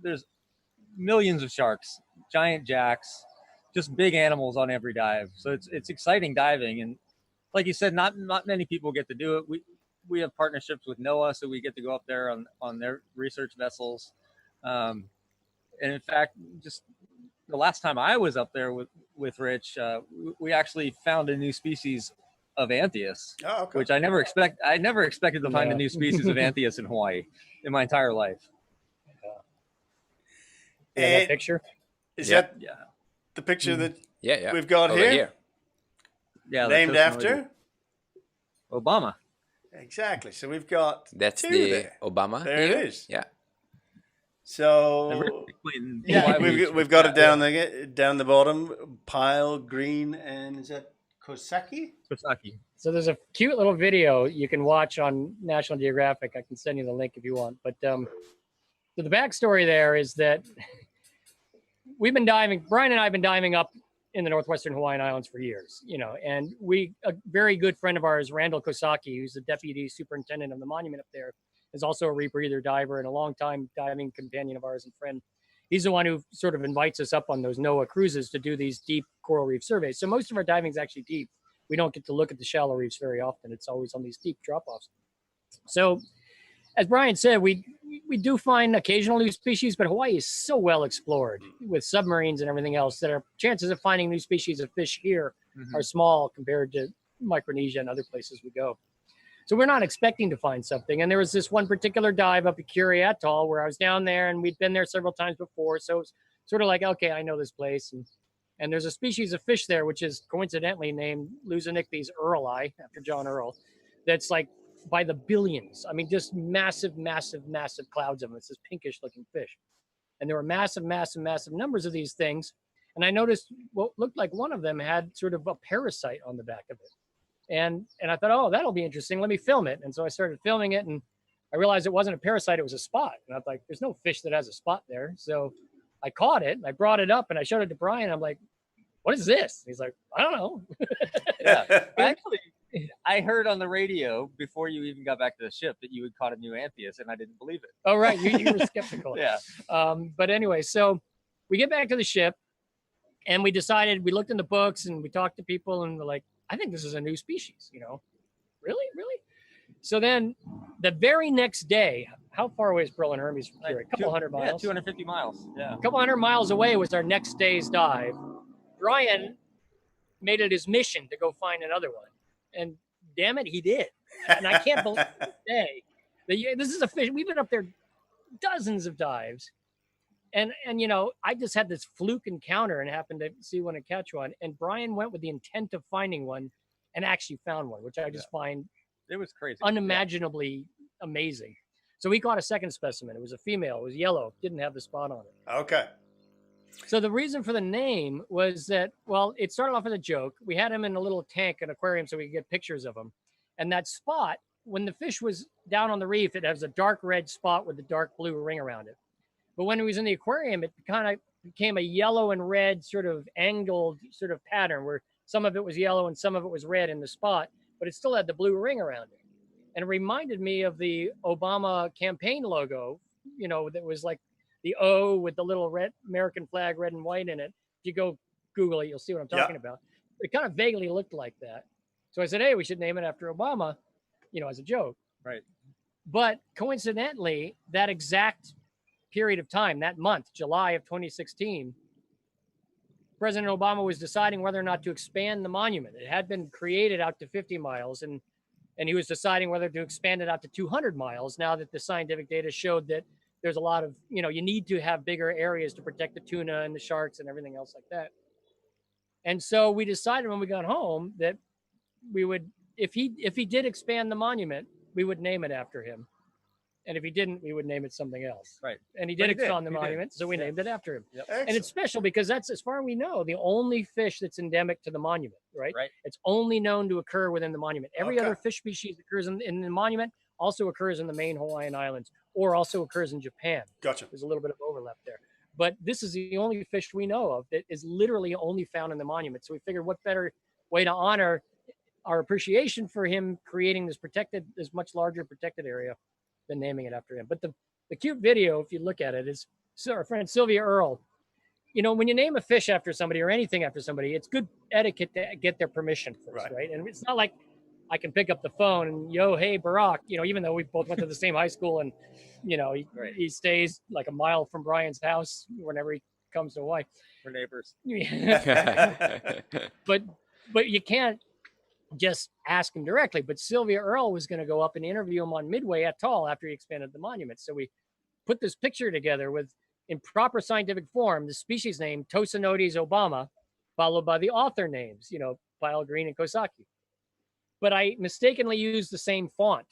There's millions of sharks, giant jacks, just big animals on every dive. So it's exciting diving, and like you said, not many people get to do it. We have partnerships with NOAA, so we get to go up there on their research vessels. And in fact, just the last time I was up there with Rich, we actually found a new species of Anthias, which I never expected to find a new species of Anthias in Hawaii in my entire life. That picture? Is that the picture that we've got over here? Yeah, named after Obama. Exactly. So we've got that's two the there. Obama. There here. it is. Yeah. So we've got it down the bottom. Pyle, Greene, and is that Kosaki? Kosaki. So there's a cute little video you can watch on National Geographic. I can send you the link if you want. But so the backstory there is that we've been diving. Brine and I have been diving up in the northwestern Hawaiian Islands for years, and a very good friend of ours, Randall Kosaki, who's the deputy superintendent of the monument up there, is also a rebreather diver and a longtime diving companion of ours and friend. He's the one who sort of invites us up on those NOAA cruises to do these deep coral reef surveys. So most of our diving is actually deep. We don't get to look at the shallow reefs very often. It's always on these deep drop-offs. So as Brian said, we do find occasional new species, but Hawaii is so well explored with submarines and everything else that our chances of finding new species of fish here are small compared to Micronesia and other places we go. So we're not expecting to find something. And there was this one particular dive up at Curie Atoll where I was down there, and we'd been there several times before. So it's sort of like, okay, I know this place. And there's a species of fish there, which is coincidentally named Lusanichthys earlei, after John Earle, that's like by the billions. I mean, just massive, massive, massive clouds of them. It's this pinkish looking fish. And there were massive, massive, massive numbers of these things. And I noticed what looked like one of them had sort of a parasite on the back of it. And I thought, oh, that'll be interesting. Let me film it. And so I started filming it, and I realized it wasn't a parasite, it was a spot. And I was like, there's no fish that has a spot there. So I caught it, and I brought it up, and I showed it to Brine. I'm like, what is this? He's like, I don't know. Yeah. Actually, I heard on the radio before you even got back to the ship that you had caught a new Anthias, and I didn't believe it. Oh, right. You were skeptical. Yeah. But anyway, so we get back to the ship, and we decided, we looked in the books, and we talked to people, and we're like, I think this is a new species, you know? Really? So then the very next day, how far away is Pearl and Hermes from here? A couple hundred miles? Yeah, 250 miles. Yeah. A couple hundred miles away was our next day's dive. Brian made it his mission to go find another one. And damn it, he did. And I can't believe today that this is a fish. We've been up there dozens of dives. And you know, I just had this fluke encounter and happened to see one and catch one. And Brian went with the intent of finding one and actually found one, which I just find it was crazy, unimaginably amazing. So we caught a second specimen. It was a female. It was yellow. Didn't have the spot on it. Okay. So the reason for the name was that, well, it started off as a joke. We had him in a little tank, an aquarium, so we could get pictures of him. And that spot, when the fish was down on the reef, it has a dark red spot with a dark blue ring around it. But when it was in the aquarium, it kind of became a yellow and red sort of angled sort of pattern where some of it was yellow and some of it was red in the spot, but it still had the blue ring around it. And it reminded me of the Obama campaign logo, you know, that was like the O with the little red American flag, red and white in it. If you go Google it, you'll see what I'm talking about. It kind of vaguely looked like that. So I said, hey, we should name it after Obama, you know, as a joke. Right. But coincidentally, that exact period of time, that month, July of 2016, President Obama was deciding whether or not to expand the monument. It had been created out to 50 miles, and he was deciding whether to expand it out to 200 miles now that the scientific data showed that there's a lot of, you know, you need to have bigger areas to protect the tuna and the sharks and everything else like that. And so we decided when we got home that we would, if he did expand the monument, we would name it after him. And if he didn't, we would name it something else. Right. And he did expand the monument, so we named it after him. Yep. And it's special because that's, as far as we know, the only fish that's endemic to the monument, right? Right. It's only known to occur within the monument. Every other fish species that occurs in the monument also occurs in the main Hawaiian Islands or also occurs in Japan. Gotcha. There's a little bit of overlap there. But this is the only fish we know of that is literally only found in the monument. So we figured what better way to honor our appreciation for him creating this much larger protected area than naming it after him. But the cute video, if you look at it, is our friend Sylvia Earle. You know, when you name a fish after somebody or anything after somebody, it's good etiquette to get their permission first, right? And it's not like I can pick up the phone and, yo, hey, Barack, you know, even though we both went to the same high school and, you know, he stays like a mile from Brian's house whenever he comes to Hawaii. We're neighbors. But you can't just ask him directly. But Sylvia Earle was going to go up and interview him on Midway Atoll after he expanded the monument. So we put this picture together with, in proper scientific form, the species name Tosinotes obama, followed by the author names, you know, Pyle, Greene, and Kosaki. But I mistakenly used the same font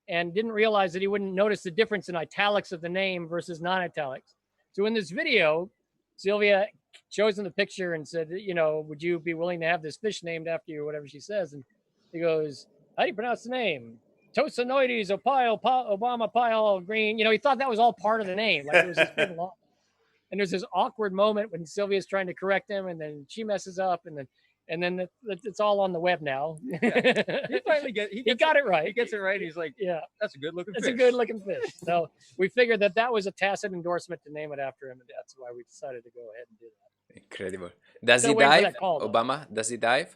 and didn't realize that he wouldn't notice the difference in italics of the name versus non-italics. So in this video, Sylvia shows him the picture and said, you know, would you be willing to have this fish named after you or whatever she says? And he goes, how do you pronounce the name? Tosinotes, Obama, Pyle, Greene. You know, he thought that was all part of the name. Like it was this big long. And there's this awkward moment when Sylvia's trying to correct him and then she messes up and then it's all on the web now. Yeah. He got it right. He gets it right. He's like, yeah, that's a good looking fish. It's a good looking fish. So we figured that was a tacit endorsement to name it after him. And that's why we decided to go ahead and do that. Incredible. Does he dive, Obama? Does he dive?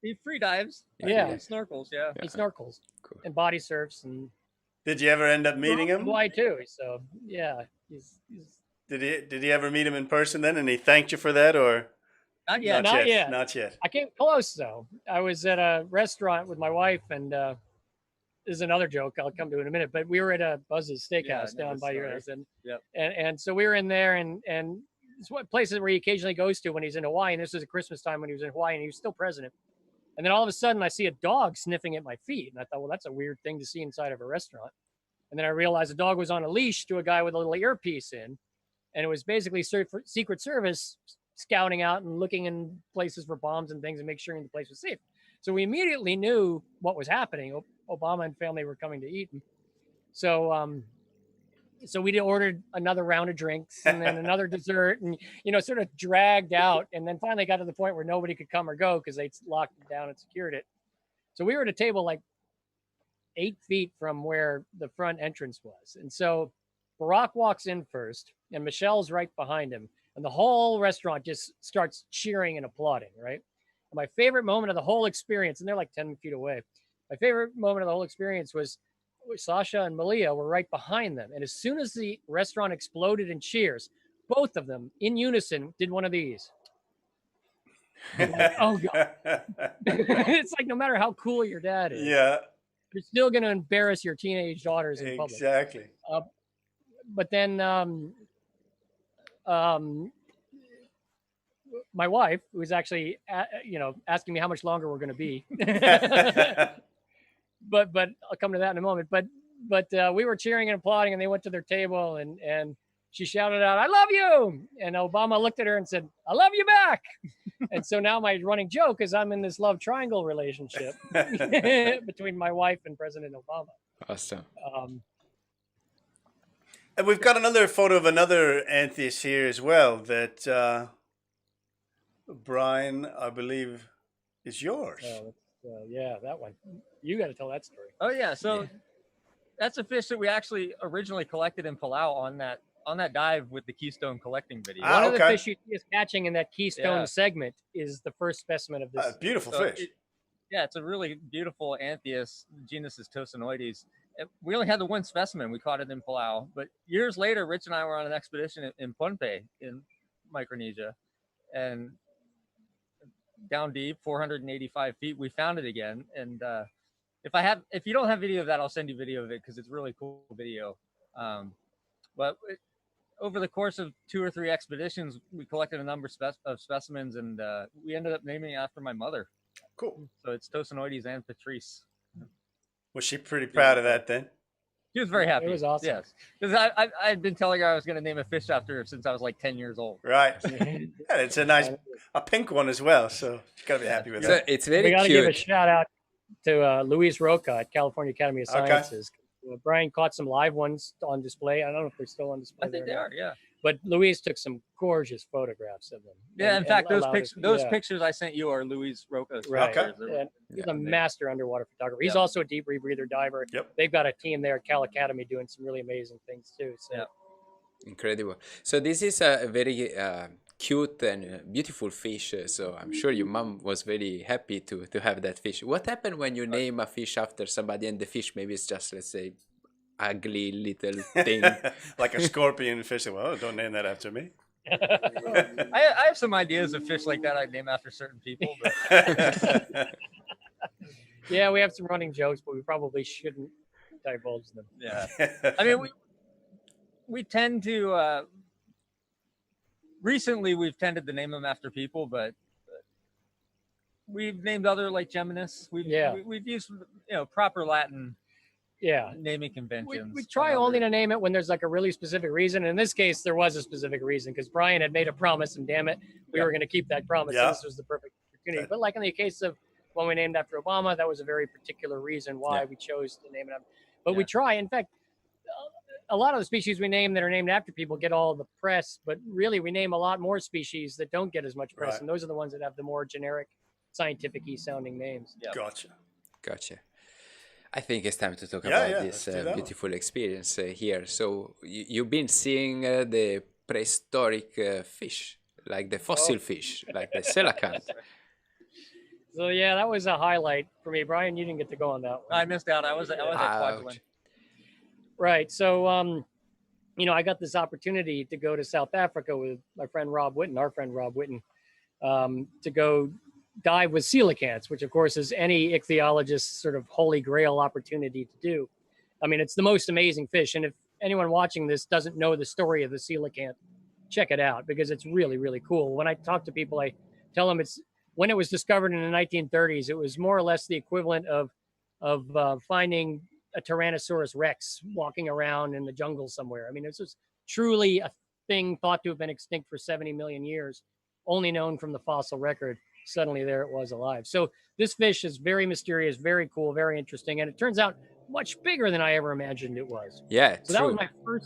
He free dives. Yeah. He snorkels. Yeah. He snorkels. Cool. And body surfs. And did you ever end up meeting him? Hawaii too. So yeah. He's Did he ever meet him in person then? And he thanked you for that, or? Not yet. Not yet. Not yet. I came close though. I was at a restaurant with my wife, and this is another joke I'll come to in a minute. But we were at a Buzz's Steakhouse down by your house, and so we were in there, and it's what places where he occasionally goes to when he's in Hawaii. And this was at Christmas time when he was in Hawaii, and he was still president. And then all of a sudden, I see a dog sniffing at my feet, and I thought, well, that's a weird thing to see inside of a restaurant. And then I realized the dog was on a leash to a guy with a little earpiece in, and it was basically Secret Service scouting out and looking in places for bombs and things and make sure the place was safe. So we immediately knew what was happening. Obama and family were coming to eat. So so we ordered another round of drinks and then another dessert, and sort of dragged out, and then finally got to the point where nobody could come or go because they locked it down and secured it. So we were at a table like 8 feet from where the front entrance was. And so Barack walks in first, and Michelle's right behind him, and the whole restaurant just starts cheering and applauding, right? And my favorite moment of the whole experience, and they're like 10 feet away, my favorite moment of the whole experience was Sasha and Malia were right behind them. And as soon as the restaurant exploded in cheers, both of them in unison did one of these. Like, oh God. It's like, no matter how cool your dad is, Yeah, you're still going to embarrass your teenage daughters in public. exactly. But then my wife, who was actually, asking me how much longer we're going to be. but I'll come to that in a moment. But we were cheering and applauding, and they went to their table, and she shouted out, "I love you!" And Obama looked at her and said, "I love you back." And so now my running joke is I'm in this love triangle relationship between my wife and President Obama. Awesome. And we've got another photo of another atheist here as well that Brine, I believe, is yours. Yeah, that one. You got to tell that story. Oh yeah, so that's a fish that we actually originally collected in Palau on that dive with the Keystone collecting video. One of the fish you see us catching in that Keystone segment is the first specimen of this. Beautiful fish. It's a really beautiful Anthias. The genus is Tosinoides. We only had the one specimen. We caught it in Palau. But years later, Rich and I were on an expedition in Pohnpei in Micronesia. And down deep, 485 feet, we found it again. And if you don't have video of that, I'll send you video of it because it's a really cool video. But over the course of 2 or 3 expeditions, we collected a number of specimens, and we ended up naming it after my mother. Cool. So it's Tosinoides and Patrice. Was she pretty proud of that then? She was very happy. It was awesome. Yes, because I'd been telling her I was going to name a fish after her since I was like 10 years old. Right. And it's a pink one as well, so she's got to be happy with that. It's very We got to give a cute. shout out to Luis Roca at California Academy of Sciences. Brian caught some live ones on display. I don't know if they're still on display. I think they are, yeah. But Luis took some gorgeous photographs of them. Yeah, in fact, those pictures. pictures I sent you are Luis Roca's. Right. pictures. And he's a master underwater photographer. He's also a deep rebreather diver. Yep. They've got a team there at Cal Academy doing some really amazing things too. So Incredible. So this is a very cute and beautiful fish. So I'm sure your mom was very happy to have that fish. What happened when you name a fish after somebody and the fish maybe it's just, let's say, ugly little thing? Like a scorpion fish. Well, don't name that after me. I have some ideas of fish like that I'd name after certain people. But yeah, we have some running jokes, but we probably shouldn't divulge them. yeah, I mean, we tend to recently we've tended to name them after people, but we've named other like Geminus. We've used proper Latin naming conventions. We try only to name it when there's like a really specific reason. In this case, there was a specific reason because Brian had made a promise, and damn it, we were going to keep that promise. Yeah. So this was the perfect opportunity. But like in the case of when we named after Obama, that was a very particular reason why we chose to name it after. But we try. In fact, a lot of the species we name that are named after people get all the press, but really we name a lot more species that don't get as much press, and those are the ones that have the more generic, scientific-y sounding names. Yeah. Gotcha. I think it's time to talk about this beautiful experience here. So you've been seeing the prehistoric fish, like the fossil fish, like the Coelacanth. So yeah, that was a highlight for me. Brian, you didn't get to go on that one. I missed out. I was at Kwajalein. Right. So, I got this opportunity to go to South Africa with my friend Rob Whitten, to go dive with coelacanths, which of course is any ichthyologist's sort of holy grail opportunity to do. I mean, it's the most amazing fish. And if anyone watching this doesn't know the story of the coelacanth, check it out because it's really, really cool. When I talk to people, I tell them when it was discovered in the 1930s, it was more or less the equivalent of finding a Tyrannosaurus Rex walking around in the jungle somewhere. I mean, this was truly a thing thought to have been extinct for 70 million years, only known from the fossil record. suddenly there it was alive. So this fish is very mysterious, very cool, very interesting, and it turns out much bigger than I ever imagined it was. Yeah, So that was true. my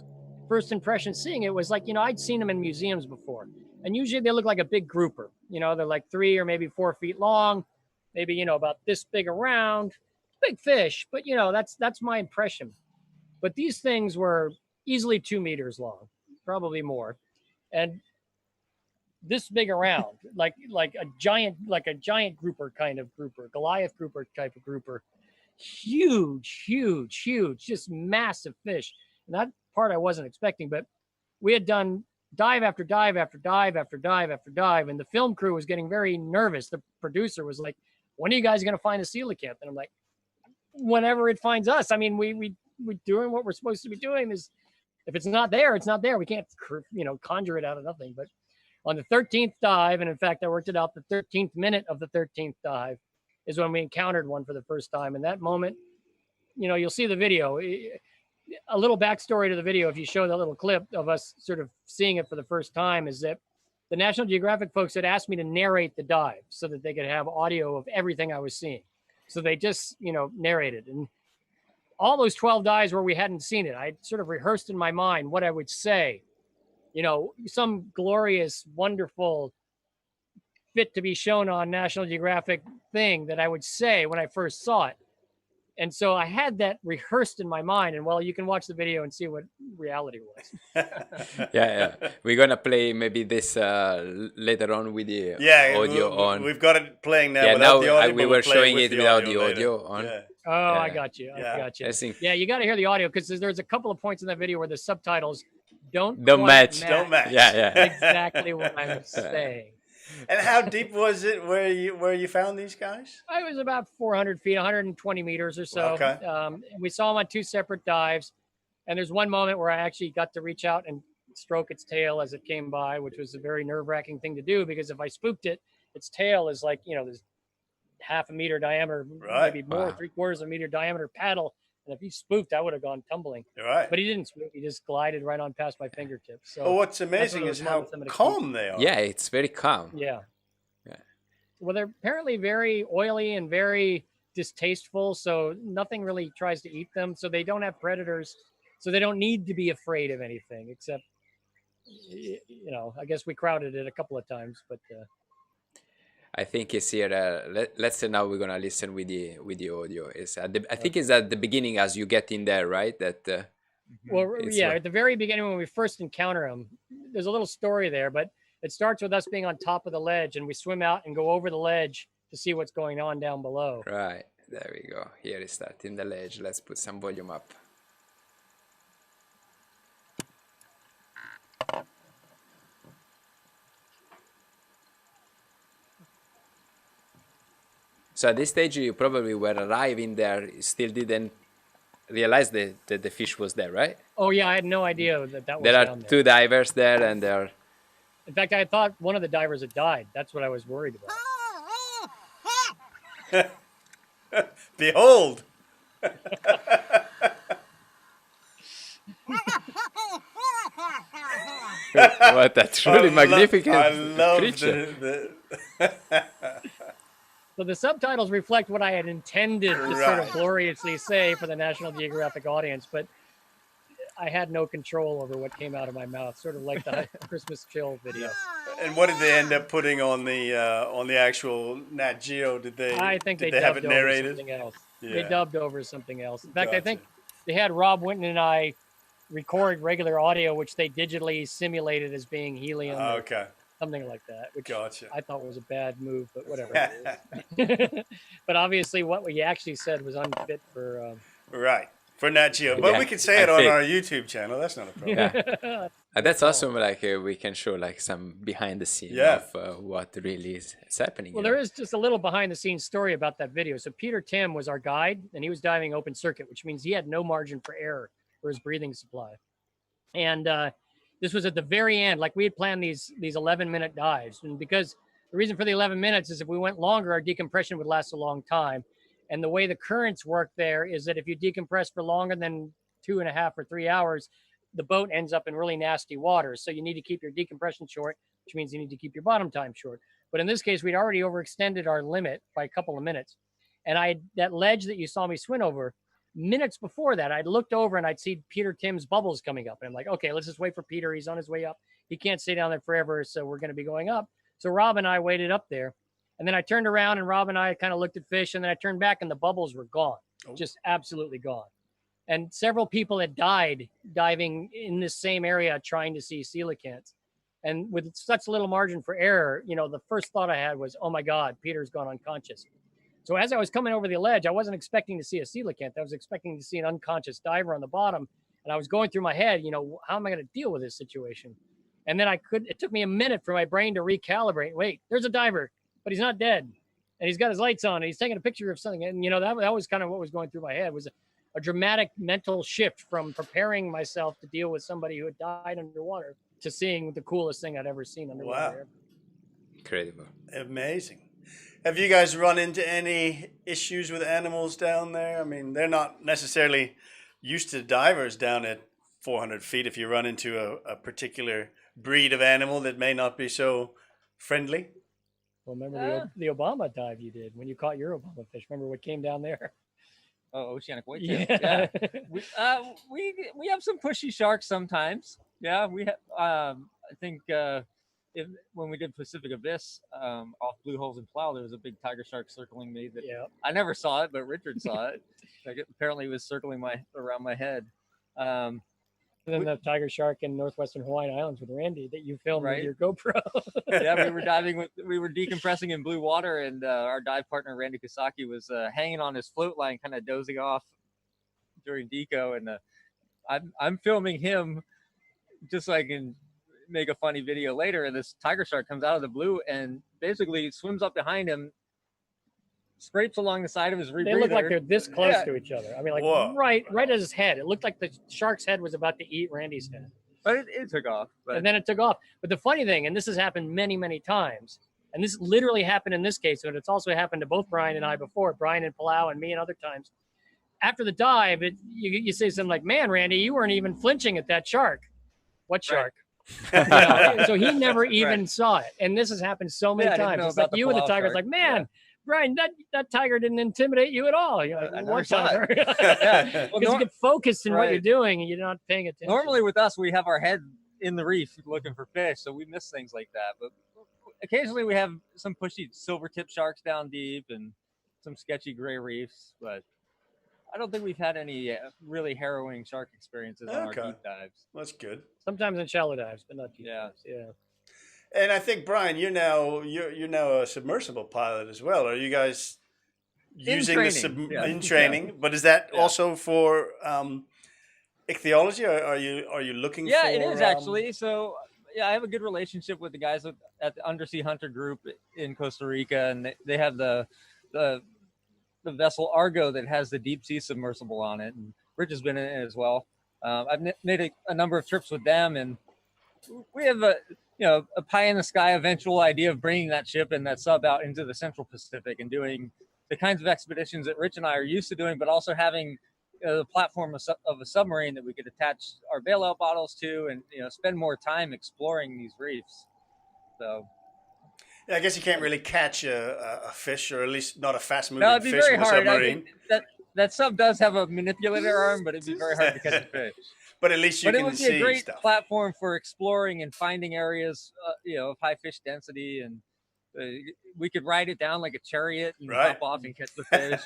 first impression seeing it. Was like, I'd seen them in museums before, and usually they look like a big grouper. They're like 3 or maybe 4 feet long, maybe about this big around, big fish. But that's my impression. But these things were easily 2 meters long, probably more, and this big around, like a giant grouper kind of grouper, Goliath grouper type of grouper. Huge, huge, huge, just massive fish. And that part I wasn't expecting, but we had done dive after dive after dive after dive after dive, and the film crew was getting very nervous. The producer was like, "When are you guys going to find a coelacanth?" And I'm like, "Whenever it finds us. I mean, we're doing what we're supposed to be doing. Is if it's not there, it's not there. We can't, conjure it out of nothing." But on the 13th dive, and in fact, I worked it out, the 13th minute of the 13th dive is when we encountered one for the first time. And that moment, you'll see the video. A little backstory to the video, if you show that little clip of us sort of seeing it for the first time, is that the National Geographic folks had asked me to narrate the dive so that they could have audio of everything I was seeing. So they just, narrated. And all those 12 dives where we hadn't seen it, I sort of rehearsed in my mind what I would say. Some glorious, wonderful, fit to be shown on National Geographic thing that I would say when I first saw it. And so I had that rehearsed in my mind. And well, you can watch the video and see what reality was. Yeah. We're gonna play maybe this later on with the audio on. We've got it playing now. Yeah, without now the audio, we were showing it without the audio on. Yeah. Oh, Yeah. I got you. I got you. I think Yeah, you got to hear the audio because there's a couple of points in that video where the subtitles don't match. Don't match. Yeah. Exactly what I'm saying. And how deep was it where you found these guys? I was about 400 feet, 120 meters or so. Okay. We saw them on 2 separate dives. And there's one moment where I actually got to reach out and stroke its tail as it came by, which was a very nerve-wracking thing to do because if I spooked it, its tail is like, this half a meter diameter, maybe more, 3/4 of a meter diameter paddle. And if he spooked, I would have gone tumbling. Right. But he didn't spook. He just glided right on past my fingertips. So what's amazing is how calm they are. Yeah, it's very calm. Yeah. Well, they're apparently very oily and very distasteful. So nothing really tries to eat them. So they don't have predators. So they don't need to be afraid of anything except, I guess we crowded it a couple of times, but I think it's here. Let's say now we're gonna listen with the audio. It's I think it's at the beginning as you get in there, right? That at the very beginning when we first encounter them, there's a little story there, but it starts with us being on top of the ledge, and we swim out and go over the ledge to see what's going on down below. Right, there we go. Here is that in the ledge. Let's put some volume up. So at this stage, you probably were arriving there, still didn't realize that the fish was there, right? Oh, yeah, I had no idea that was down there. There Are 2 divers there, and they're... In fact, I thought one of the divers had died. That's what I was worried about. Behold! What a truly magnificent I love creature. So the subtitles reflect what I had intended to sort of gloriously say for the National Geographic audience, but I had no control over what came out of my mouth, sort of like the Christmas Chill video. And what did they end up putting on the actual Nat Geo? I think they have dubbed it narrated? over something else. Yeah. They dubbed over something else. In fact, I think they had Rob Winton and I record regular audio, which they digitally simulated as being helium. Okay. Something like that, which Gotcha. I thought was a bad move, but whatever. But obviously what we actually said was unfit for... right. For Nat Geo. But we can say it on our YouTube channel. That's not a problem. Yeah. And that's awesome. Like we can show like some behind the scenes of what really is happening. Well, there is just a little behind the scenes story about that video. So Peter Tim was our guide, and he was diving open circuit, which means he had no margin for error for his breathing supply. And this was at the very end. Like we had planned these 11-minute dives, and because the reason for the 11 minutes is if we went longer, our decompression would last a long time. And the way the currents work there is that if you decompress for longer than 2.5 or 3 hours, the boat ends up in really nasty waters. So you need to keep your decompression short, which means you need to keep your bottom time short. But in this case, we'd already overextended our limit by a couple of minutes. And that ledge that you saw me swim over, minutes before that, I'd looked over and I'd seen Peter Tim's bubbles coming up. And I'm like, okay, let's just wait for Peter. He's on his way up. He can't stay down there forever. So we're going to be going up. So Rob and I waited up there. And then I turned around and Rob and I kind of looked at fish. And then I turned back and the bubbles were gone, just absolutely gone. And several people had died diving in this same area trying to see coelacanths. And with such little margin for error, the first thought I had was, oh my God, Peter's gone unconscious. So as I was coming over the ledge, I wasn't expecting to see a coelacanth. I was expecting to see an unconscious diver on the bottom. And I was going through my head, how am I going to deal with this situation? And then it took me a minute for my brain to recalibrate. Wait, there's a diver, but he's not dead. And he's got his lights on and he's taking a picture of something. And, that was kind of what was going through my head, was a dramatic mental shift from preparing myself to deal with somebody who had died underwater to seeing the coolest thing I'd ever seen underwater. Wow. Incredible. Amazing. Have you guys run into any issues with animals down there? I mean, they're not necessarily used to divers down at 400 feet. If you run into a particular breed of animal that may not be so friendly. Well, remember the Obama dive you did when you caught your Obama fish? Remember what came down there? Oh, oceanic whitetail. Yeah. We have some pushy sharks sometimes. Yeah, we have. I think when we did Pacific Abyss off Blue Holes and Plow, there was a big tiger shark circling me. That I never saw it, but Richard saw it. Apparently, it was circling around my head. And then the tiger shark in northwestern Hawaiian Islands with Randy that you filmed with your GoPro. Yeah, we were diving we were decompressing in blue water, and our dive partner Randy Kosaki was hanging on his float line, kind of dozing off during deco, and I'm filming him just so I can make a funny video later. And this tiger shark comes out of the blue and basically swims up behind him, scrapes along the side of his rebreather. They look like they're this close to each other. I mean, like right at his head. It looked like the shark's head was about to eat Randy's head. But it took off. And then it took off. But the funny thing, and this has happened many, many times, and this literally happened in this case, but it's also happened to both Brine and I before, Brine and Pyle and me and other times. After the dive, you say something like, man, Randy, you weren't even flinching at that shark. What shark? Right. So he never even saw it. And this has happened so many times. It's like you and the tiger's like, man, Brine, that tiger didn't intimidate you at all. You're like, what tiger? Because you get focused in what you're doing and you're not paying attention. Normally with us, we have our head in the reef looking for fish, so we miss things like that. But occasionally we have some pushy silver tip sharks down deep and some sketchy gray reefs, but I don't think we've had any really harrowing shark experiences on our deep dives. That's good. Sometimes in shallow dives, but not deep dives. Yeah. And I think, Brine, you're now a submersible pilot as well. Are you guys using in training? But is that also for ichthyology? Or are you looking for? Yeah, it is actually. So I have a good relationship with the guys at the Undersea Hunter Group in Costa Rica, and they have the vessel Argo that has the deep sea submersible on it, and Rich has been in it as well. I've made a number of trips with them, and we have a pie in the sky eventual idea of bringing that ship and that sub out into the Central Pacific and doing the kinds of expeditions that Rich and I are used to doing, but also having the platform of a submarine that we could attach our bailout bottles to and spend more time exploring these reefs. So. Yeah, I guess you can't really catch a fish, or at least not a fast-moving no, it'd be fish very with a hard. submarine. That sub does have a manipulator arm, but it'd be very hard to catch a fish. But at least you can see stuff. But it would be a great platform for exploring and finding areas, of high fish density, and we could ride it down like a chariot and hop off and catch the fish.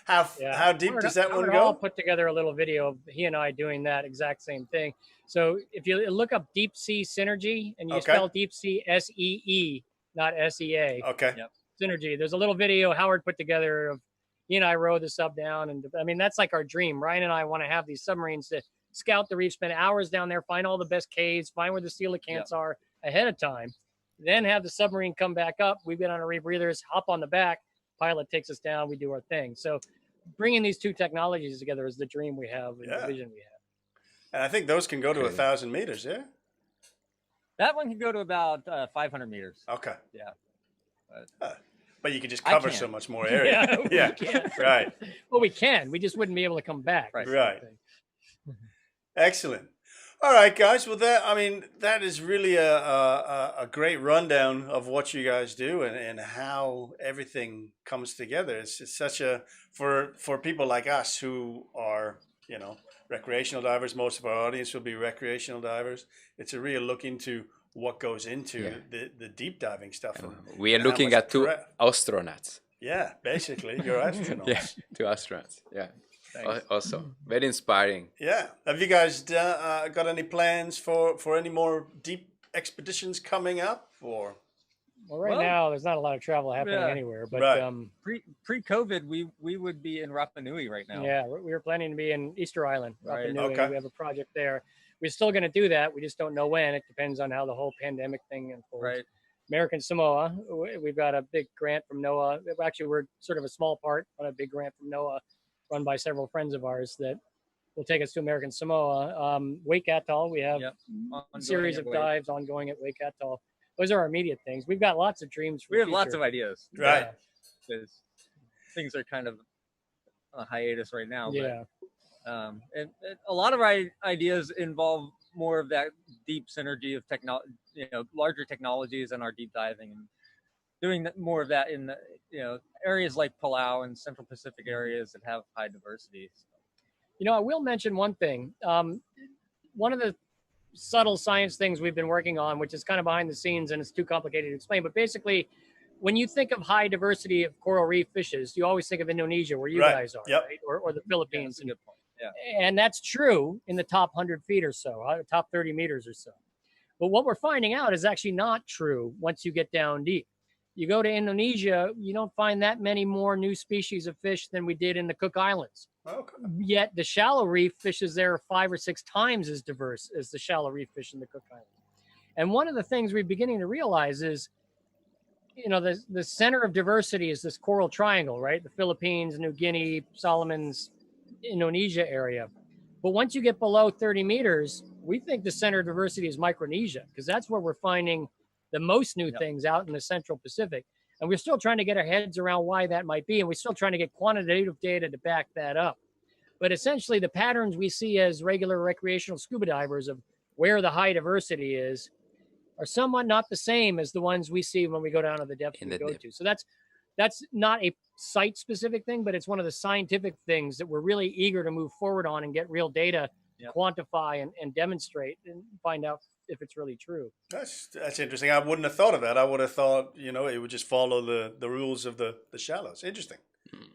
How deep does that one go? I'll put together a little video of he and I doing that exact same thing. So if you look up Deep Sea Synergy and you spell Deep Sea SEE, not SEA. Okay. Yep. Synergy. There's a little video Howard put together of he and I rode the sub down, and I mean that's like our dream. Ryan and I want to have these submarines to scout the reef, spend hours down there, find all the best caves, find where the coelacanths are ahead of time, then have the submarine come back up. We get on our rebreathers, hop on the back, pilot takes us down, we do our thing. So bringing these two technologies together is the dream we have and the vision we have. And I think those can go to 1,000 meters, yeah? That one can go to about 500 meters. Okay. Yeah. But you can just cover so much more area. Yeah. Right. Well, we can. We just wouldn't be able to come back. Right. Excellent. All right, guys. Well, that is really a great rundown of what you guys do and how everything comes together. It's such a for people like us who are recreational divers. Most of our audience will be recreational divers. It's a real look into what goes into Yeah. the deep diving stuff. We are and how looking much at two astronauts. Yeah, basically, you're astronauts. Yeah, two astronauts. Yeah. Thanks. Awesome. Very inspiring. Yeah. Have you guys got any plans for any more deep expeditions coming up? Or Well, right Well, now there's not a lot of travel happening yeah. anywhere, but Right. Pre-COVID, we would be in Rapa Nui right now. yeah, we were planning to be in Easter Island, Rapa Right. Nui. Okay. We have a project there. We're still going to do that. We just don't know when. It depends on how the whole pandemic thing unfolds. Right. American Samoa, we've got a big grant from NOAA. Actually, we're sort of a small part on a big grant from NOAA run by several friends of ours that will take us to American Samoa. Wake Atoll, we have Yep. a Ongoing series at of Wake. dives ongoing at Wake Atoll. Those are our immediate things. We've got lots of dreams for We the have lots future. of ideas. Right. Because things are kind of on a hiatus right now. Yeah. But, and a lot of our ideas involve more of that deep synergy of technology, larger technologies and our deep diving, and doing more of that in the areas like Palau and Central Pacific areas that have high diversity. I will mention one thing. One of the subtle science things we've been working on, which is kind of behind the scenes and it's too complicated to explain, but basically, when you think of high diversity of coral reef fishes, you always think of Indonesia, where you Right. guys are, Yep. right? Or the Yeah, Philippines. that's a good point. Yeah. And that's true in the top 100 feet or so, top 30 meters or so. But what we're finding out is actually not true once you get down deep. You go to Indonesia, you don't find that many more new species of fish than we did in the Cook Islands. Okay. Yet the shallow reef fishes there are 5 or 6 times as diverse as the shallow reef fish in the Cook Islands. And one of the things we're beginning to realize is, the center of diversity is this coral triangle, right? The Philippines, New Guinea, Solomons, Indonesia area. But once you get below 30 meters, we think the center of diversity is Micronesia, because that's where we're finding the most new things out in the Central Pacific. And we're still trying to get our heads around why that might be. And we're still trying to get quantitative data to back that up. But essentially, the patterns we see as regular recreational scuba divers of where the high diversity is are somewhat not the same as the ones we see when we go down to the depths we go to. So that's not a site-specific thing, but it's one of the scientific things that we're really eager to move forward on and get real data, quantify and demonstrate and find out if it's really true. That's interesting. I wouldn't have thought of that. I would have thought, it would just follow the rules of the shallows. Interesting.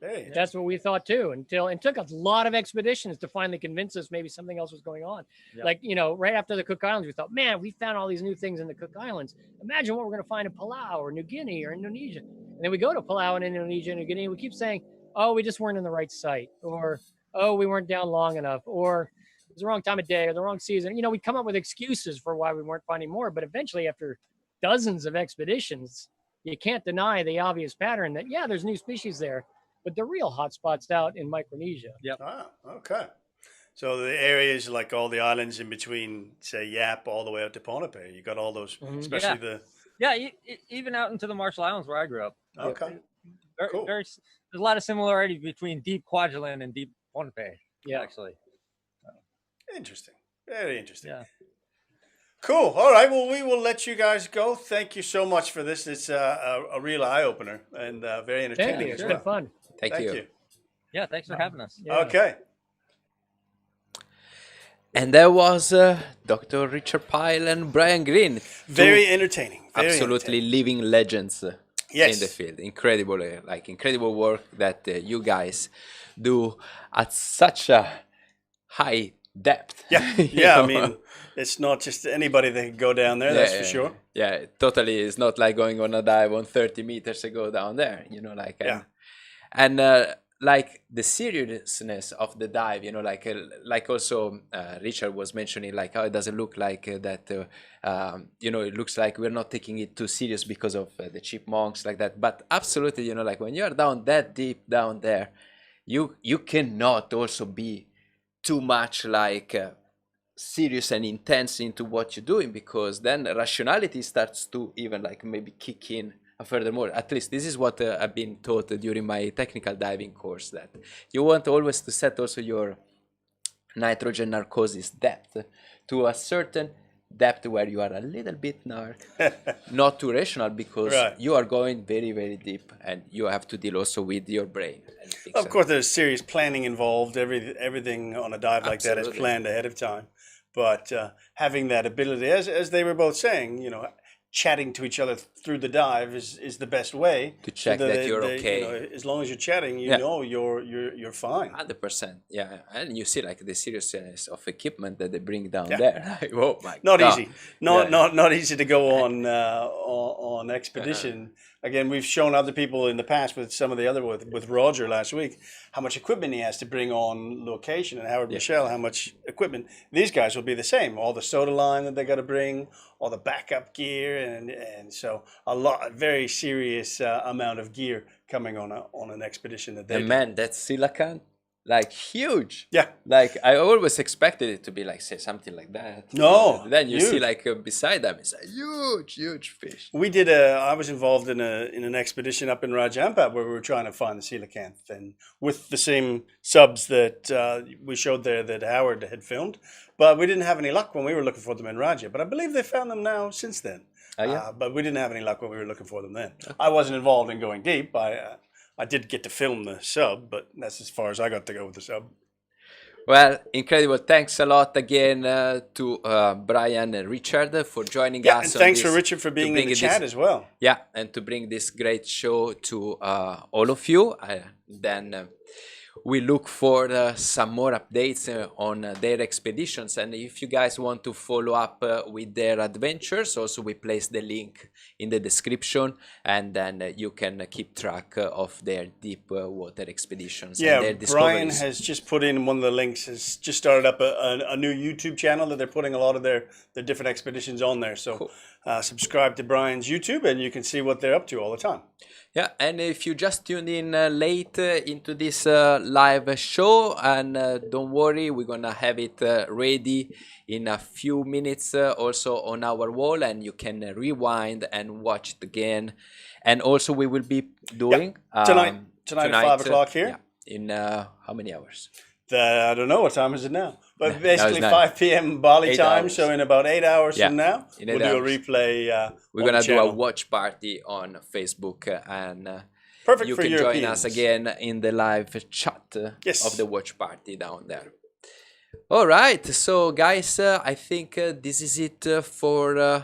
Hey. That's what we thought too, until it took a lot of expeditions to finally convince us maybe something else was going on. Yep. Like, right after the Cook Islands, we thought, man, we found all these new things in the Cook Islands. Imagine what we're going to find in Palau or New Guinea or Indonesia. And then we go to Palau and Indonesia and New Guinea, and we keep saying, oh, we just weren't in the right site, or, oh, we weren't down long enough, or it was the wrong time of day or the wrong season. We come up with excuses for why we weren't finding more. But eventually, after dozens of expeditions, you can't deny the obvious pattern that, yeah, there's new species there. But the real hotspot's out in Micronesia. Yep. Ah, okay. So the areas like all the islands in between, say, Yap all the way out to Ponape, you got all those, especially even out into the Marshall Islands where I grew up. Okay. Cool. There's a lot of similarity between deep Kwajalein and deep Ponape. Yeah, actually. Interesting. Very interesting. Yeah. Cool. All right. Well, we will let you guys go. Thank you so much for this. It's a real eye opener and very entertaining. Thank you. as It's well. been fun. Thank you. Yeah, thanks for having us. Yeah. Okay. And there was Dr. Richard Pyle and Brian Greene. Very entertaining. Very Absolutely entertaining. living legends Yes. in the field. Incredible work that you guys do at such a high depth. Yeah. You Yeah. I know? mean, it's not just anybody that can go down there. That's for sure. Yeah, totally. It's not like going on a dive on 30 meters to go down there, and like the seriousness of the dive, like also Richard was mentioning, like how it doesn't look like that, it looks like we're not taking it too serious because of the chipmunks like that. But absolutely, like when you're down that deep down there, you cannot also be too much serious and intense into what you're doing, because then rationality starts to even maybe kick in furthermore. At least this is what I've been taught during my technical diving course, that you want always to set also your nitrogen narcosis depth to a certain depth where you are a little bit not too rational, because Right. you are going very, very deep, and you have to deal also with your brain and things Of like course, there's serious planning involved. Everything on a dive like that is Absolutely. planned ahead of time. But having that ability, as they were both saying, chatting to each other through the dive is the best way to check that you're okay. As long as you're chatting, Yeah. you're fine. 100%, yeah, and you see like the seriousness of equipment that they bring down Yeah. there. Like, oh my Not god, easy. Not Yeah. not easy to go on expedition. Again, we've shown other people in the past with some of the other with Roger last week how much equipment he has to bring on location, and Howard Michelle how much equipment. These guys will be the same. All the soda line that they got to bring, all the backup gear, and so a very serious amount of gear coming on an expedition that they And do. man, that Coelacanth, like huge. Yeah. Like I always expected it to be like, say, something like that. No, Then you see huge. like beside them, it's a huge fish. We did I was involved in an expedition up in Rajampat where we were trying to find the coelacanth, and with the same subs that we showed there that Howard had filmed, but we didn't have any luck when we were looking for them in Raja. But I believe they found them now since then. Oh, yeah? But we didn't have any luck when we were looking for them then. I wasn't involved in going deep. I did get to film the sub, but that's as far as I got to go with the sub. Well, incredible. Thanks a lot again to Brian and Richard for joining Yeah, us. and on thanks this, for Richard for to being in bring the this- chat as well. Yeah, and to bring this great show to all of you. Then we look for some more updates on their expeditions, and if you guys want to follow up with their adventures, also we place the link in the description, and then you can keep track of their deep water expeditions and Yeah, their Brine discoveries. has just put in one of the links, has just started up a new YouTube channel that they're putting a lot of their different expeditions on there. So Cool. subscribe to Brine's YouTube and you can see what they're up to all the time. Yeah, and if you just tuned in late into this live show, and don't worry, we're gonna have it ready in a few minutes also on our wall, and you can rewind and watch it again. And also we will be doing Tonight at 5 o'clock here. yeah, in how many hours? I don't know, what time is it now? But it's basically 9. 5 p.m. Bali 8 time, hours. so in about 8 hours Yeah, from now, in we'll 8 do a hours. replay We're on gonna the do a channel. watch party on Facebook, and Perfect you for can join us Europeans. again in the live chat Yes. of the watch party down there. All right, so guys, I think this is it for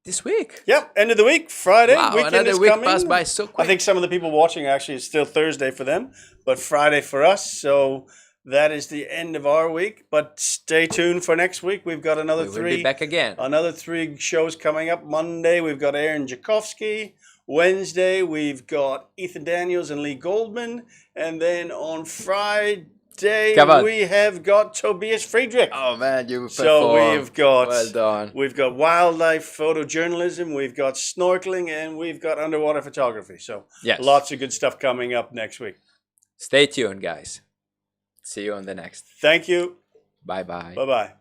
this week. Yep, end of the week, Friday. Wow, Weekend another is week coming. passed by so quick. I think some of the people watching actually it's still Thursday for them, but Friday for us. So that is the end of our week. But stay tuned for next week. We've got another we will be back again. Another 3 shows coming up. Monday we've got Aaron Jakovsky. Wednesday we've got Ethan Daniels and Lee Goldman, and then on Friday Come on. we have got Tobias Friedrich. Oh man, you So performed. we've got Well done. We've got wildlife photojournalism, we've got snorkeling, and we've got underwater photography. So Yes. lots of good stuff coming up next week. Stay tuned, guys. See you on the next. Thank you. Bye bye. Bye bye.